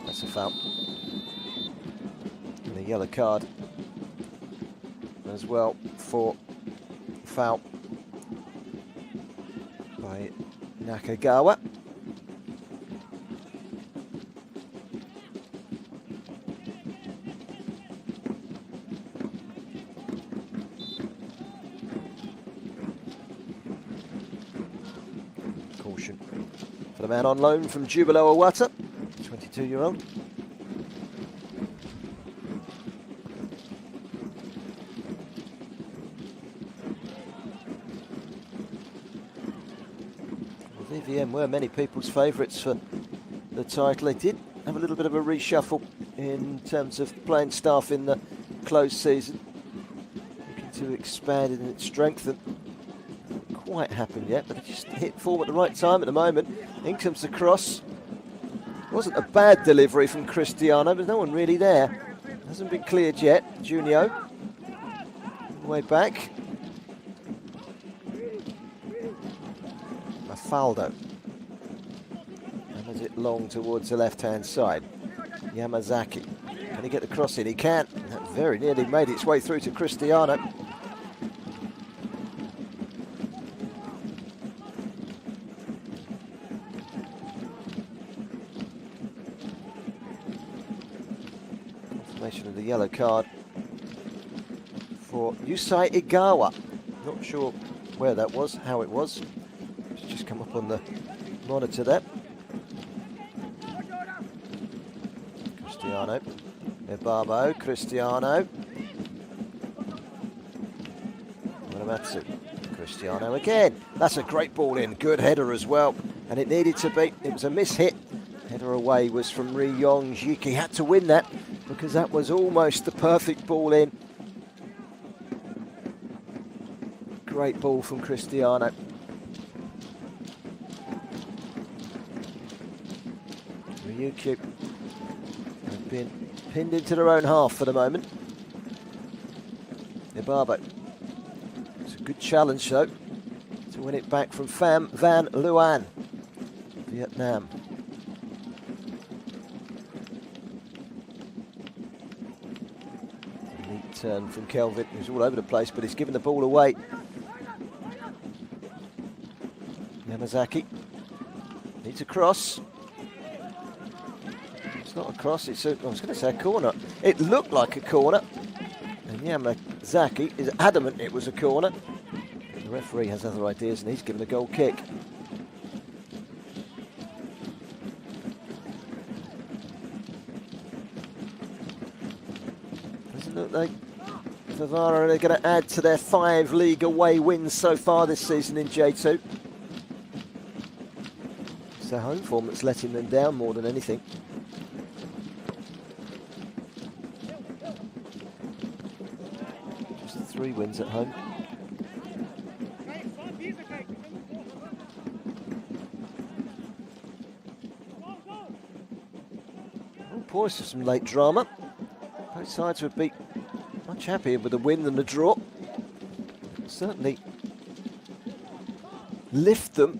[SPEAKER 1] That's a foul. And a yellow card as well for foul by Nakagawa. Caution for the man on loan from Jubilo Iwata, 22-year-old. VVM were many people's favourites for the title. They did have a little bit of a reshuffle in terms of playing staff in the closed season, looking to expand in its strength. And quite happened yet, but it just hit form at the right time at the moment. In comes the cross. Wasn't a bad delivery from Cristiano, but no one really there. Hasn't been cleared yet. Junio, way back. Mafaldo. Hammers it long towards the left-hand side. Yamazaki. Can he get the cross in? He can. That very nearly made its way through to Cristiano. Confirmation of the yellow card for Yusai Igawa. Not sure where that was, how it was. It's just come up on the monitor there. Cristiano. Ebabo, Cristiano. Muramatsu. Cristiano again. That's a great ball in. Good header as well. And it needed to be. It was a miss-hit. Header away was from Ri Yong Jiki. Had to win that because that was almost the perfect ball in. Great ball from Cristiano. Ryukyu have been pinned into their own half for the moment. Ibaba. It's a good challenge though to win it back from Pham Van Luan, Vietnam. Neat turn from Kelvin, who's all over the place, but he's given the ball away. Yamazaki needs a cross. It's not a cross, it's a, I was going to say a corner. It looked like a corner, and Yamazaki is adamant it was a corner. The referee has other ideas and he's given a goal kick. Look, V-Varen are going to add to their 5 league away wins so far this season in J2. It's their home form that's letting them down more than anything. Just 3 wins at home. Poised for some late drama. Both sides would be much happier with a win than a draw. Certainly lift them.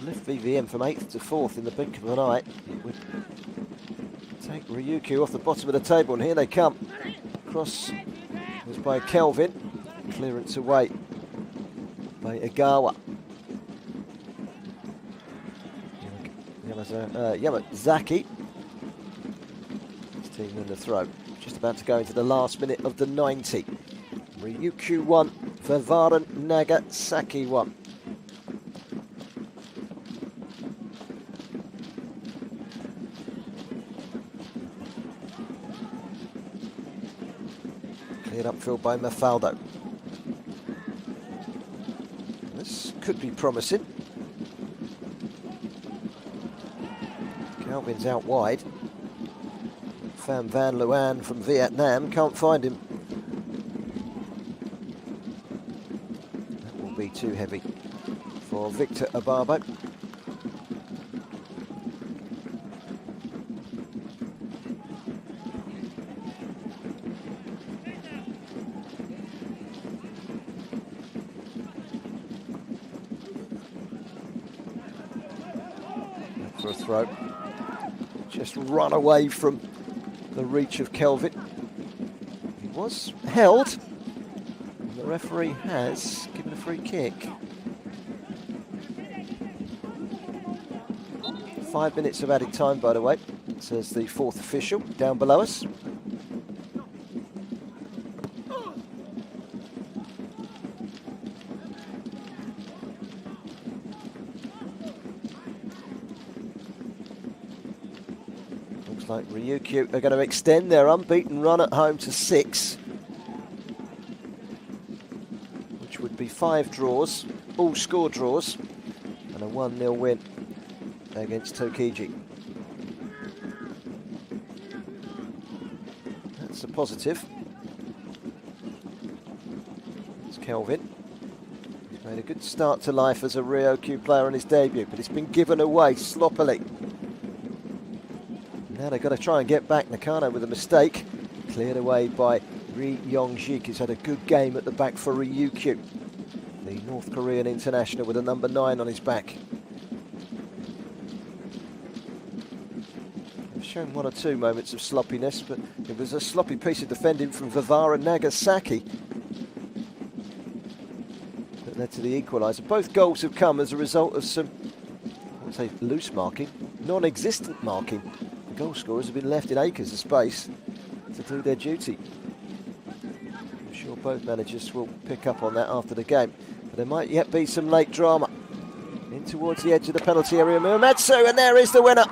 [SPEAKER 1] Lift VVM from 8th to 4th in the blink of an eye. It would take Ryukyu off the bottom of the table, and here they come. Cross was by Kelvin. Clearance away by Igawa. Yamazaki. His team in the throw. Just about to go into the last minute of the 90. Ryukyu 1, V-Varen Nagasaki 1. Cleared upfield by Mafaldo. This could be promising. Kelvin's out wide. Pham Van Luan from Vietnam, can't find him. That will be too heavy for Victor Ababo. For a throw. Just run away from the reach of Kelvin. He was held. And the referee has given a free kick. 5 minutes of added time, by the way, says the 4th official down below us. Like Ryukyu are going to extend their unbeaten run at home to 6, which would be 5 draws, all score draws, and a 1-0 win against Tokiji. That's a positive. It's Kelvin. He's made a good start to life as a Ryukyu player on his debut, but it's been given away sloppily. Now they've got to try and get back. Nakano with a mistake. Cleared away by Ri Yong-jik, who's had a good game at the back for Ryukyu. The North Korean international with a number 9 on his back. They've shown 1 or 2 moments of sloppiness, but it was a sloppy piece of defending from V-Varen Nagasaki that led to the equaliser. Both goals have come as a result of some, I would say, loose marking, non-existent marking. Goal scorers have been left in acres of space to do their duty. I'm sure both managers will pick up on that after the game. But there might yet be some late drama. In towards the edge of the penalty area, Muamatsu, and there is the winner.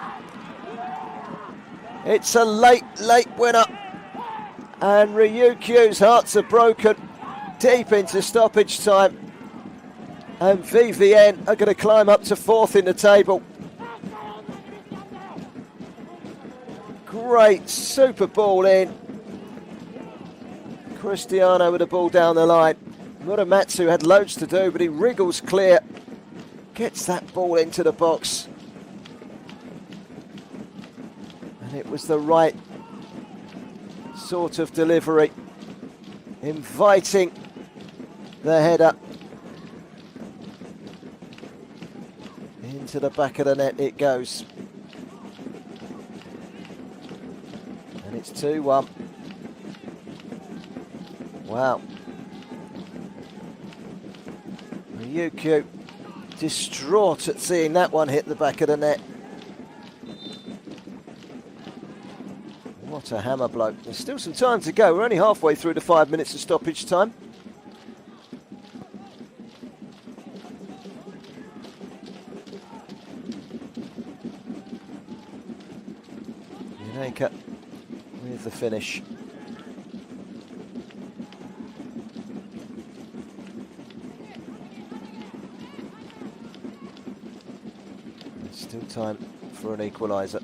[SPEAKER 1] It's a late winner. And Ryukyu's hearts are broken deep into stoppage time. And VVN are going to climb up to 4th in the table. Great, super ball in. Cristiano with the ball down the line. Muramatsu had loads to do, but he wriggles clear. Gets that ball into the box. And it was the right sort of delivery. Inviting the header. Into the back of the net it goes. And it's 2-1. Wow. Ryukyu distraught at seeing that one hit the back of the net. What a hammer blow. There's still some time to go. We're only halfway through the 5 minutes of stoppage time. Maker with the finish. Still time for an equaliser.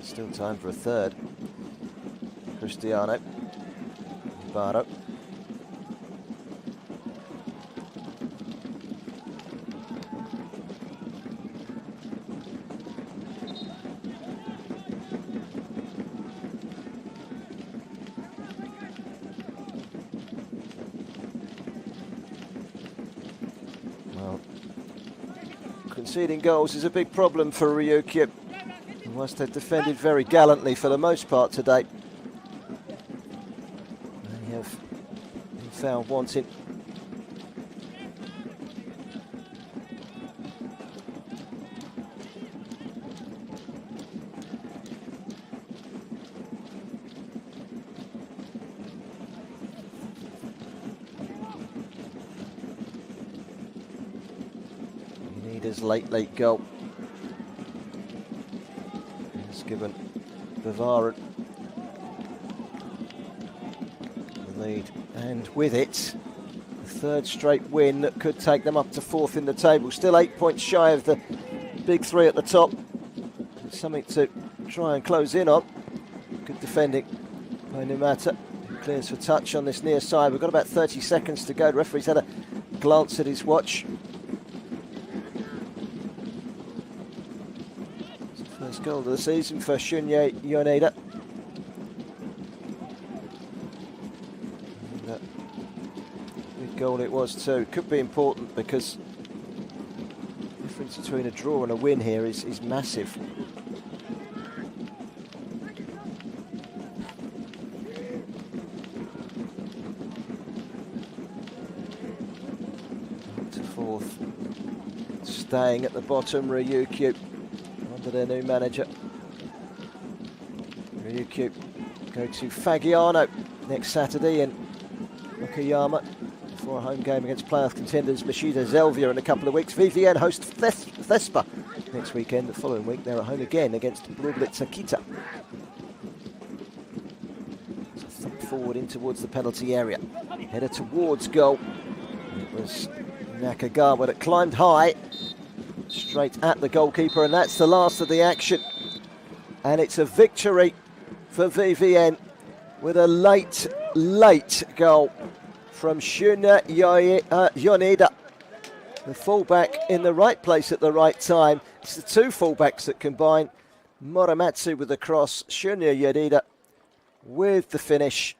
[SPEAKER 1] Still time for a third. Cristiano. Barro. Well, conceding goals is a big problem for Ryukyu. Whilst they've defended very gallantly for the most part today, they have been found wanting. You need his late goal. Given V-Varen the lead, and with it, the third straight win that could take them up to fourth in the table. Still 8 points shy of the big three at the top. It's something to try and close in on. Good defending by Numata, who clears for touch on this near side. We've got about 30 seconds to go. The referee's had a glance at his watch. First goal of the season for Shunya Yoneda. Good goal it was too. Could be important because the difference between a draw and a win here is massive. Up to fourth. Staying at the bottom, Ryukyu. Under their new manager. Ryukyu go to Fagiano next Saturday in Okayama for a home game against playoff contenders Mashida Zelvia in a couple of weeks. V-Varen host Thespa next weekend. The following week they're at home again against Brublitz Akita. So thump forward in towards the penalty area. Header towards goal. It was Nakagawa that climbed high. Straight at the goalkeeper, and that's the last of the action. And it's a victory for V-Varen with a late goal from Shunya Yoneda. The fullback in the right place at the right time. It's the two fullbacks that combine. Muramatsu with the cross, Shunya Yoneda with the finish.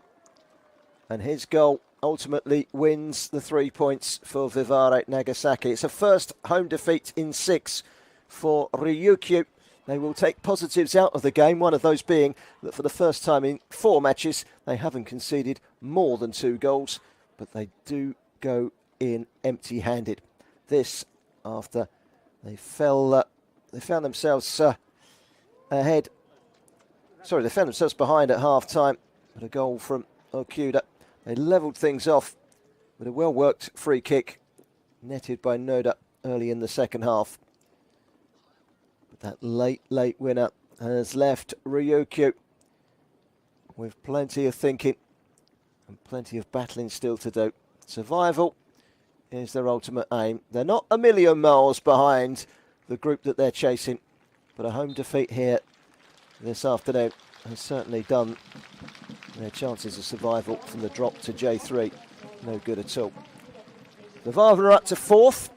[SPEAKER 1] And his goal ultimately wins the 3 points for V-Varen Nagasaki. It's a first home defeat in 6 for Ryukyu. They will take positives out of the game, one of those being that for the first time in 4 matches, they haven't conceded more than 2 goals, but they do go in empty-handed. This after they found themselves ahead. Sorry, they found themselves behind at half-time, but a goal from Okuda. They levelled things off with a well-worked free kick, netted by Noda early in the second half. But that late winner has left Ryukyu with plenty of thinking and plenty of battling still to do. Survival is their ultimate aim. They're not a million miles behind the group that they're chasing, but a home defeat here this afternoon has certainly done their chances of survival from the drop to J3 no good at all. The V-Varen are up to 4th,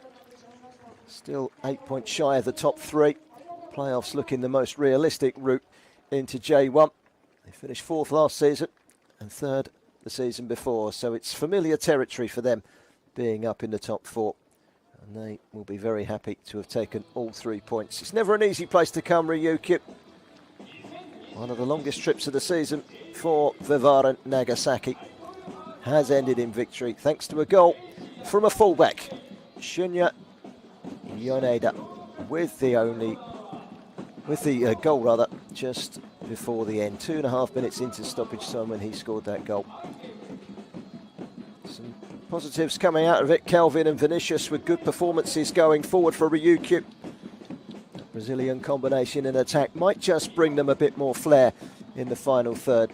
[SPEAKER 1] still 8 points shy of the top 3. Playoffs looking the most realistic route into J1. They finished 4th last season and 3rd the season before, so it's familiar territory for them being up in the top 4. And they will be very happy to have taken all 3 points. It's never an easy place to come, Ryukyu. One of the longest trips of the season for V-Varen Nagasaki has ended in victory thanks to a goal from a fullback, Shunya Yoneda, with the goal just before the end. 2.5 minutes into stoppage time when he scored that goal. Some positives coming out of it. Kelvin and Vinicius with good performances going forward for Ryukyu. Brazilian combination in attack might just bring them a bit more flair in the final third.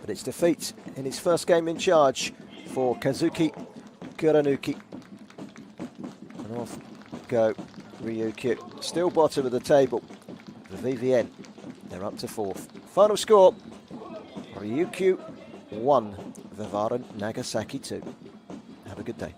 [SPEAKER 1] But it's defeat in his first game in charge for Kazuki Kuranuki. And off go Ryukyu. Still bottom of the table. The V-Varen, they're up to 4th. Final score, Ryukyu 1, V-Varen Nagasaki 2. Have a good day.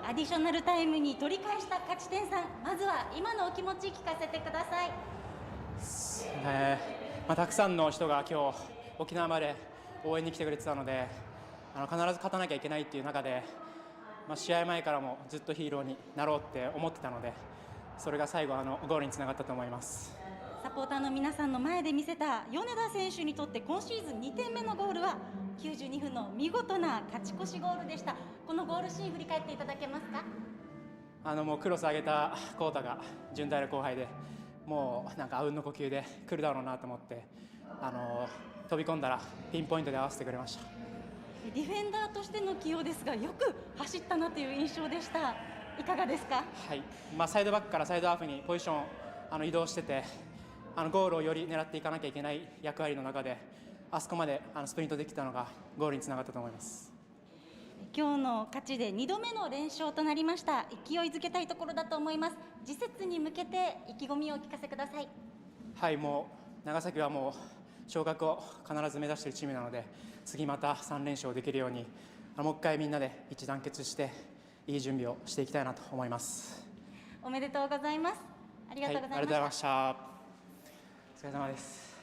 [SPEAKER 9] アディショナルタイムに取り返した勝ち点3、まずは今のお気持ち聞かせてください。
[SPEAKER 10] たくさんの人が今日沖縄まで応援に来てくれてたので、必ず勝たなきゃいけないっていう中で、試合前からもずっとヒーローになろうって思ってたので、それが最後ゴールにつながったと思います。
[SPEAKER 9] サポーターの皆さんの前で見せた米田選手にとって今シーズン2点目のゴールは92分の見事な勝ち越しゴールでした。このゴールシーン振り返っていただけますか？
[SPEAKER 10] もうクロス上げたコータが順大の後輩で、もうなんかあうんの呼吸で来るだろうなと思って、飛び込んだらピンポイントで合わせてくれました。
[SPEAKER 9] ディフェンダーとしての起用ですが、よく走ったなという印象でした。いかがですか？
[SPEAKER 10] はい、サイドバックからサイドハーフにポジション移動してて、ゴールをより狙っていかなきゃいけない役割の中で、あそこまでスプリントできたのがゴールにつながったと思います。
[SPEAKER 9] 今日の勝ちで2度目の連勝となりました。勢いづけたいところだと思います。次節に向けて意気込みをお聞かせください。
[SPEAKER 10] はい、もう長崎はもう昇格を必ず目指しているチームなので、次また3連勝できるようにもう一回みんなで一致団結していい準備をしていきたいなと思います。
[SPEAKER 9] おめでとうございます。ありがとうございました。
[SPEAKER 10] ありがとうございました。お疲れ様です。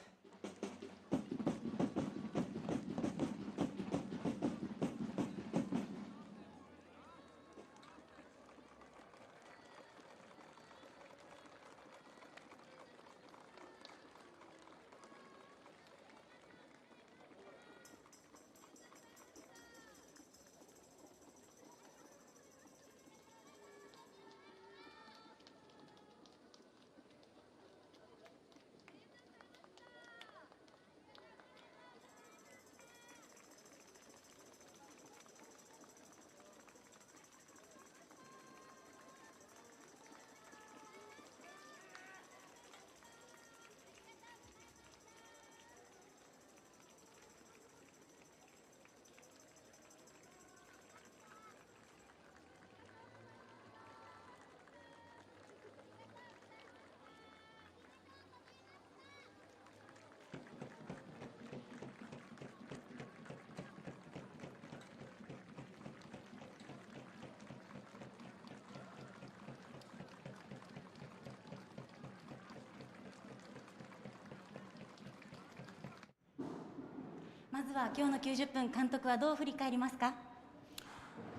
[SPEAKER 9] まずは今日の90分、監督はどう振り返りますか？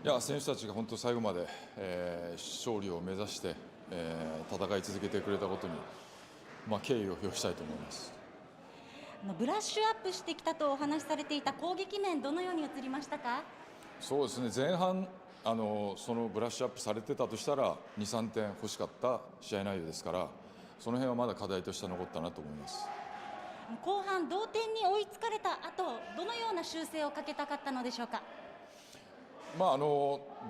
[SPEAKER 4] いや、選手たちが本当最後まで、勝利を目指して、戦い続けてくれたことに、敬意を表したいと思います。
[SPEAKER 9] ブラッシュアップしてきたとお話しされていた攻撃面、どのように映りましたか？
[SPEAKER 4] そうですね、前半そのブラッシュアップされてたとしたら2、3点欲しかった試合内容ですから、その辺はまだ課題として残ったなと思います。
[SPEAKER 9] 後半同点に追いつかれた後、どのような修正をかけたかったのでしょうか？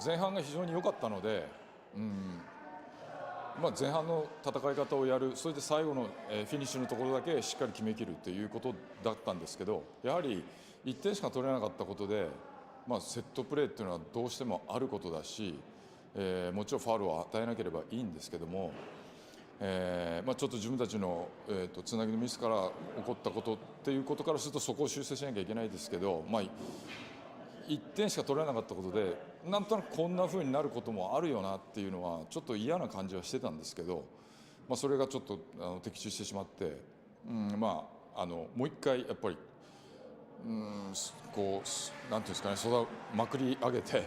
[SPEAKER 4] 前半が非常に良かったので、前半の戦い方をやる、それで最後のフィニッシュのところだけしっかり決めきるということだったんですけど、やはり1点しか取れなかったことで、セットプレーっていうのはどうしてもあることだし、もちろんファウルを与えなければいいんですけども、ちょっと自分たちの、つなぎのミスから起こったことっていうことからするとそこを修正しなきゃいけないですけど、1点しか取れなかったことでなんとなくこんな風になることもあるよなっていうのはちょっと嫌な感じはしてたんですけど、それがちょっと的中してしまって、もう一回やっぱりこうなんていうんですかね、まくり上げて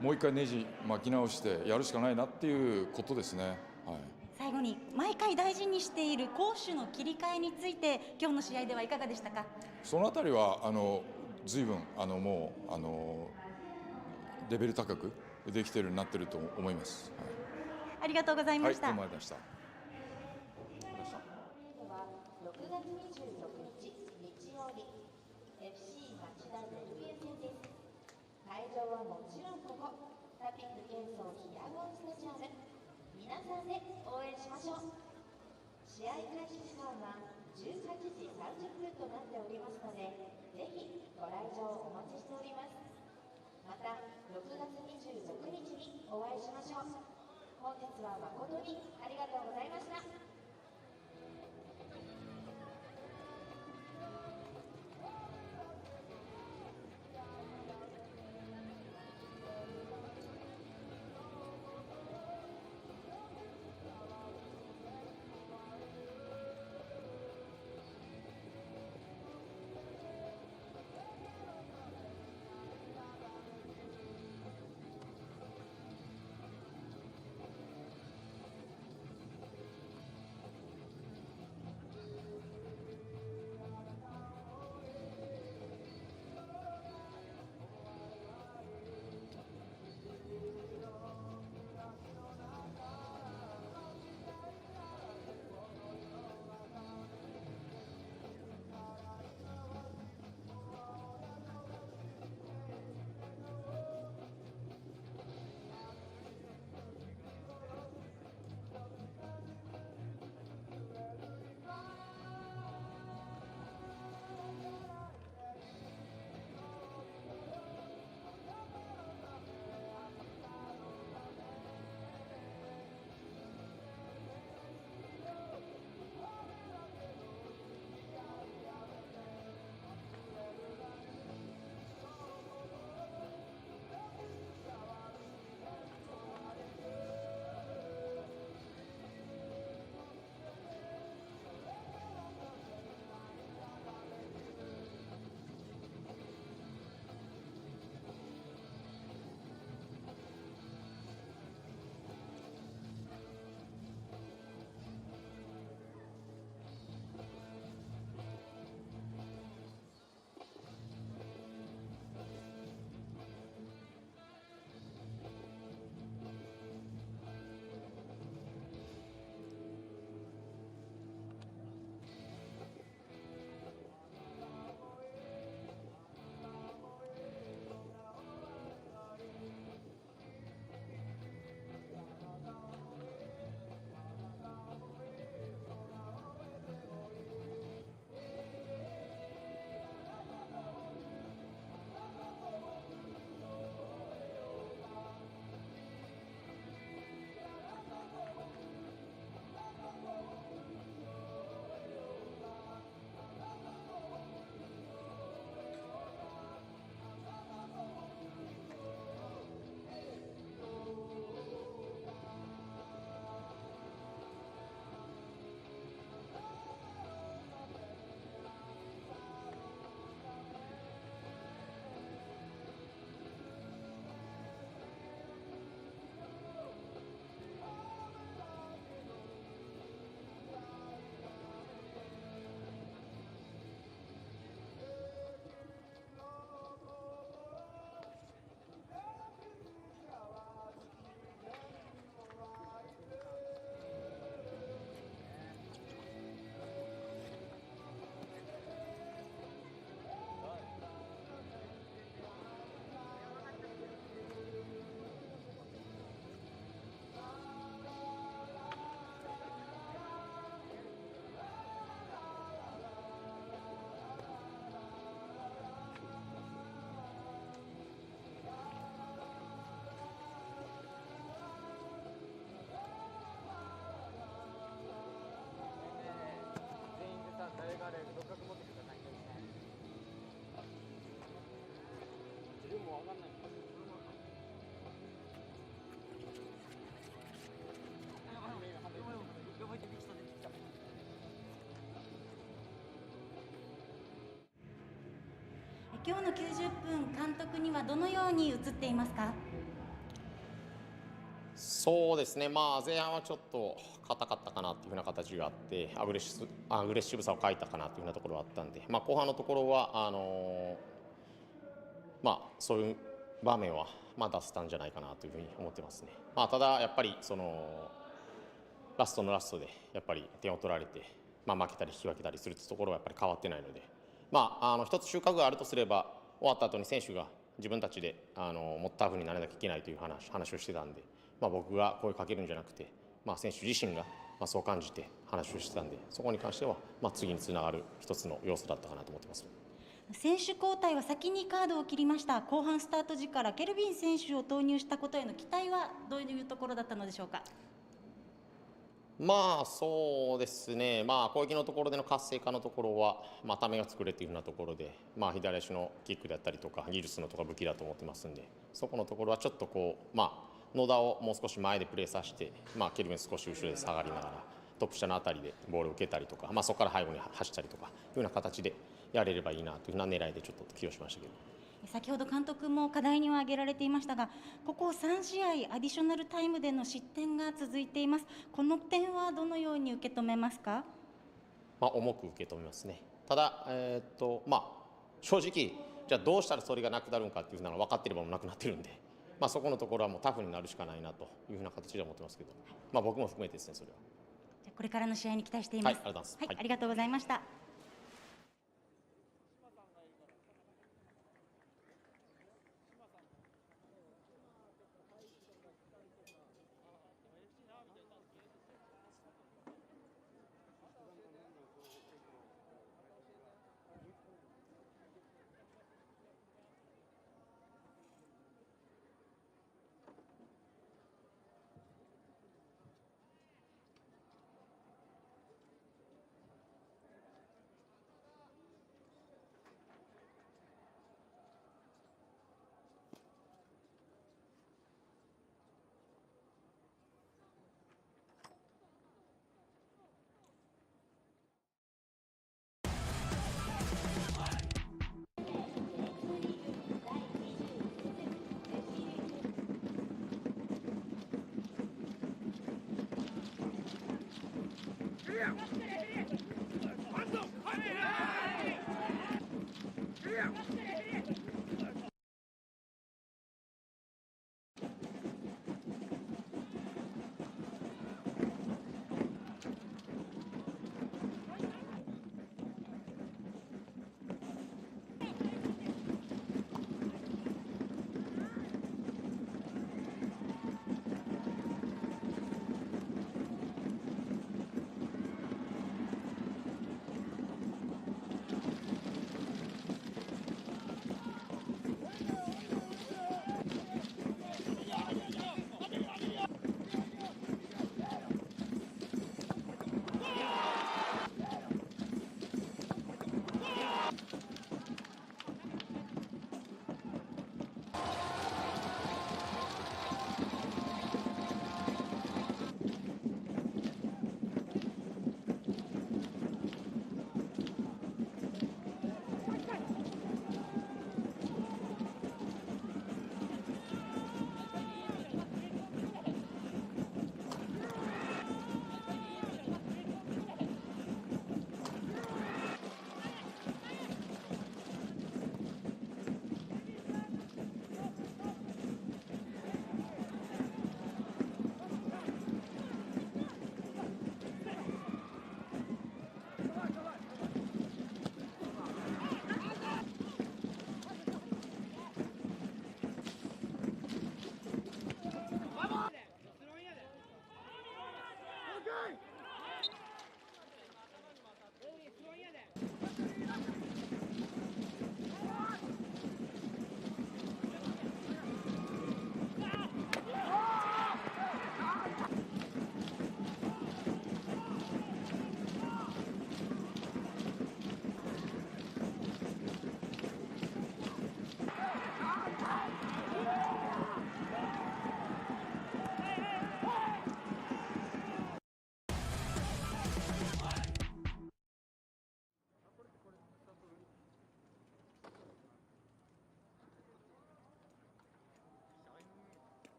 [SPEAKER 4] もう一回ネジ巻き直してやるしかないなっていうことですね。
[SPEAKER 9] 最後に毎回大事にしている攻守の切り替えについて今日の試合ではいかがでしたか？
[SPEAKER 4] そのあたりは随分もうレベル高くできているようになっていると思います。
[SPEAKER 9] ありがとうございました。
[SPEAKER 4] どうもありがとうございました。
[SPEAKER 6] 6月26日日曜日 FC 町田ゼルビエ戦です。会場はもちろんここタピック幻想ヒアゴンスタジアム、皆さんで応援しましょう。試合開始時間は18時30分となっておりますので、ぜひご来場お待ちしております。また6月26日にお会いしましょう。本日は誠にありがとうございました。
[SPEAKER 9] 今日の90分、監督にはどのように映っていますか？
[SPEAKER 3] そうですね、まあ、前半はちょっと硬かったかなというふうな形があってアグレッシブさを欠いたかなというふうなところはあったんで、まあ、後半のところはまあ、そういう場面は、まあ、出せたんじゃないかなというふうに思ってますね。まあ、ただやっぱりラストのラストでやっぱり点を取られて、まあ、負けたり引き分けたりするところはやっぱり変わってないので、まあ、一つ収穫があるとすれば終わった後に選手が自分たちでもっとタフにならなきゃいけないという話をしてたんで、まあ、僕が声をかけるんじゃなくて、まあ、選手自身がまあそう感じて話をしてたんで、そこに関してはまあ次につながる一つの要素だったかなと思ってます。
[SPEAKER 9] 選手交代は先にカードを切りました。後半スタート時からケルビン選手を投入したことへの期待はどういうところだったのでしょうか？
[SPEAKER 3] まあそうですね、まあ、攻撃のところでの活性化のところは、まあ、ためが作れというふうなところで、まあ、左足のキックであったりとか技術のとか武器だと思ってますんで、そこのところはちょっとまあ、野田をもう少し前でプレーさせて、まあ、ケルビン少し後ろで下がりながらトップ下のあたりでボールを受けたりとか、まあ、そこから背後に走ったりとかいうような形でやれればいいなというふうな狙いでちょっと起用しましたけど。
[SPEAKER 9] 先ほど監督も課題には挙げられていましたが、ここ3試合アディショナルタイムでの失点が続いています。この点はどのように受け止めますか？
[SPEAKER 3] まあ、重く受け止めますね。ただ、まあ、正直じゃあどうしたらそれがなくなるのかっていうのは分かっていればもうなくなってるんで、まあ、そこのところはもうタフになるしかないなというふうな形で思ってますけど、まあ、僕も含めてですね、それは。
[SPEAKER 9] じゃあこれからの試合に期待しています。
[SPEAKER 3] はい、ありがとうございます。
[SPEAKER 9] はい、ありがとうございました。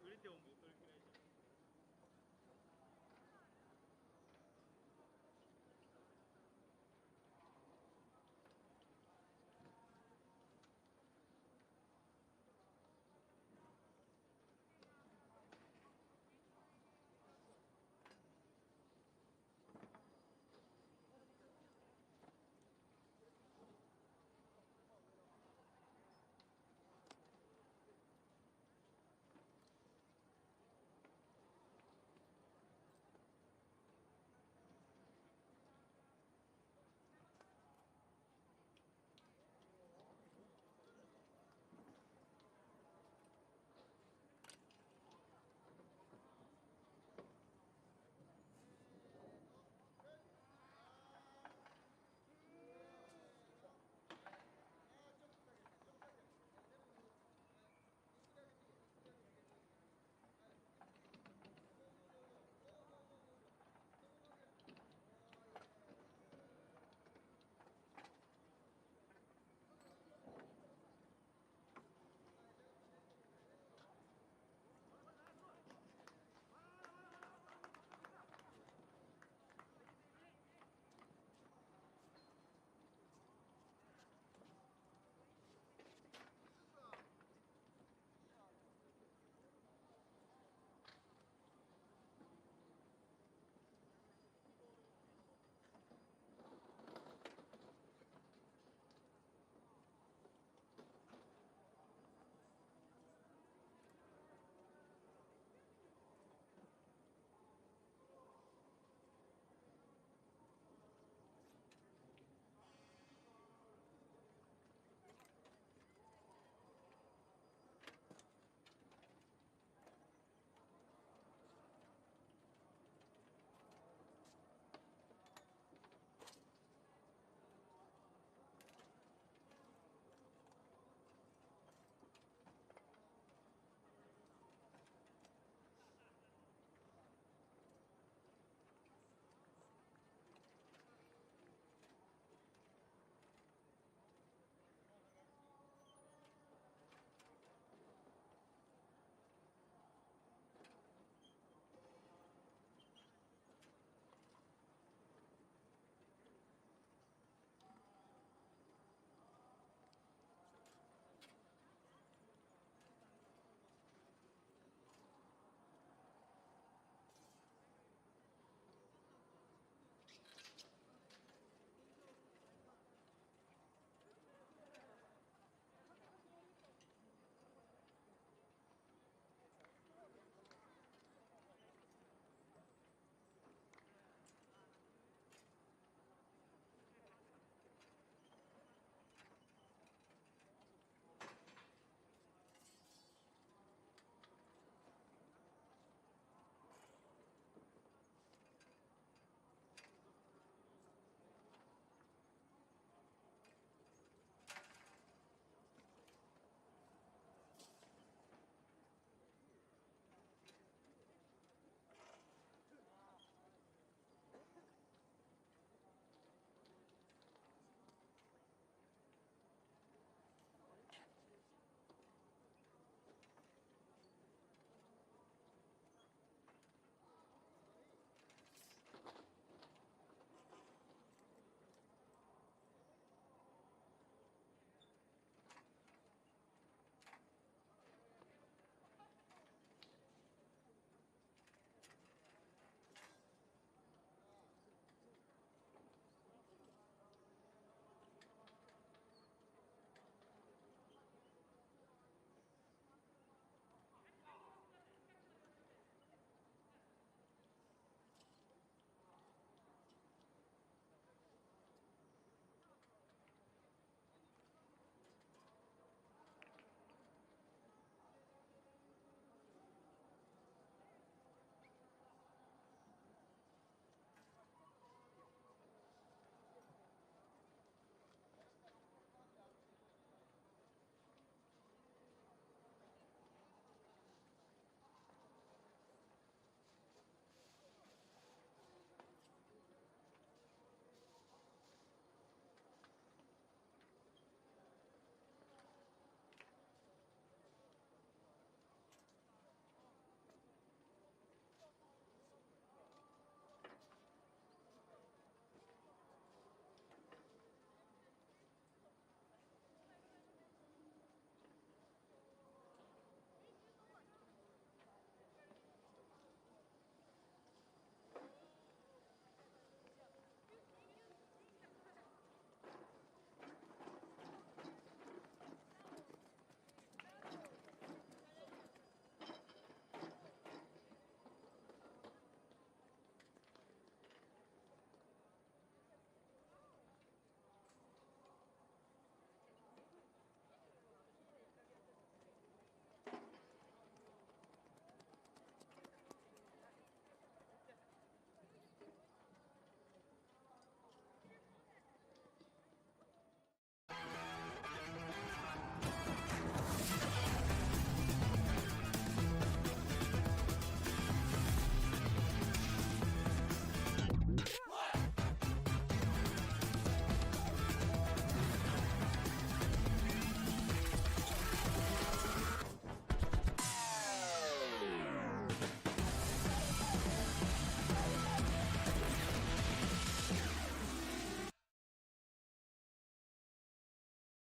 [SPEAKER 11] 売れても売れ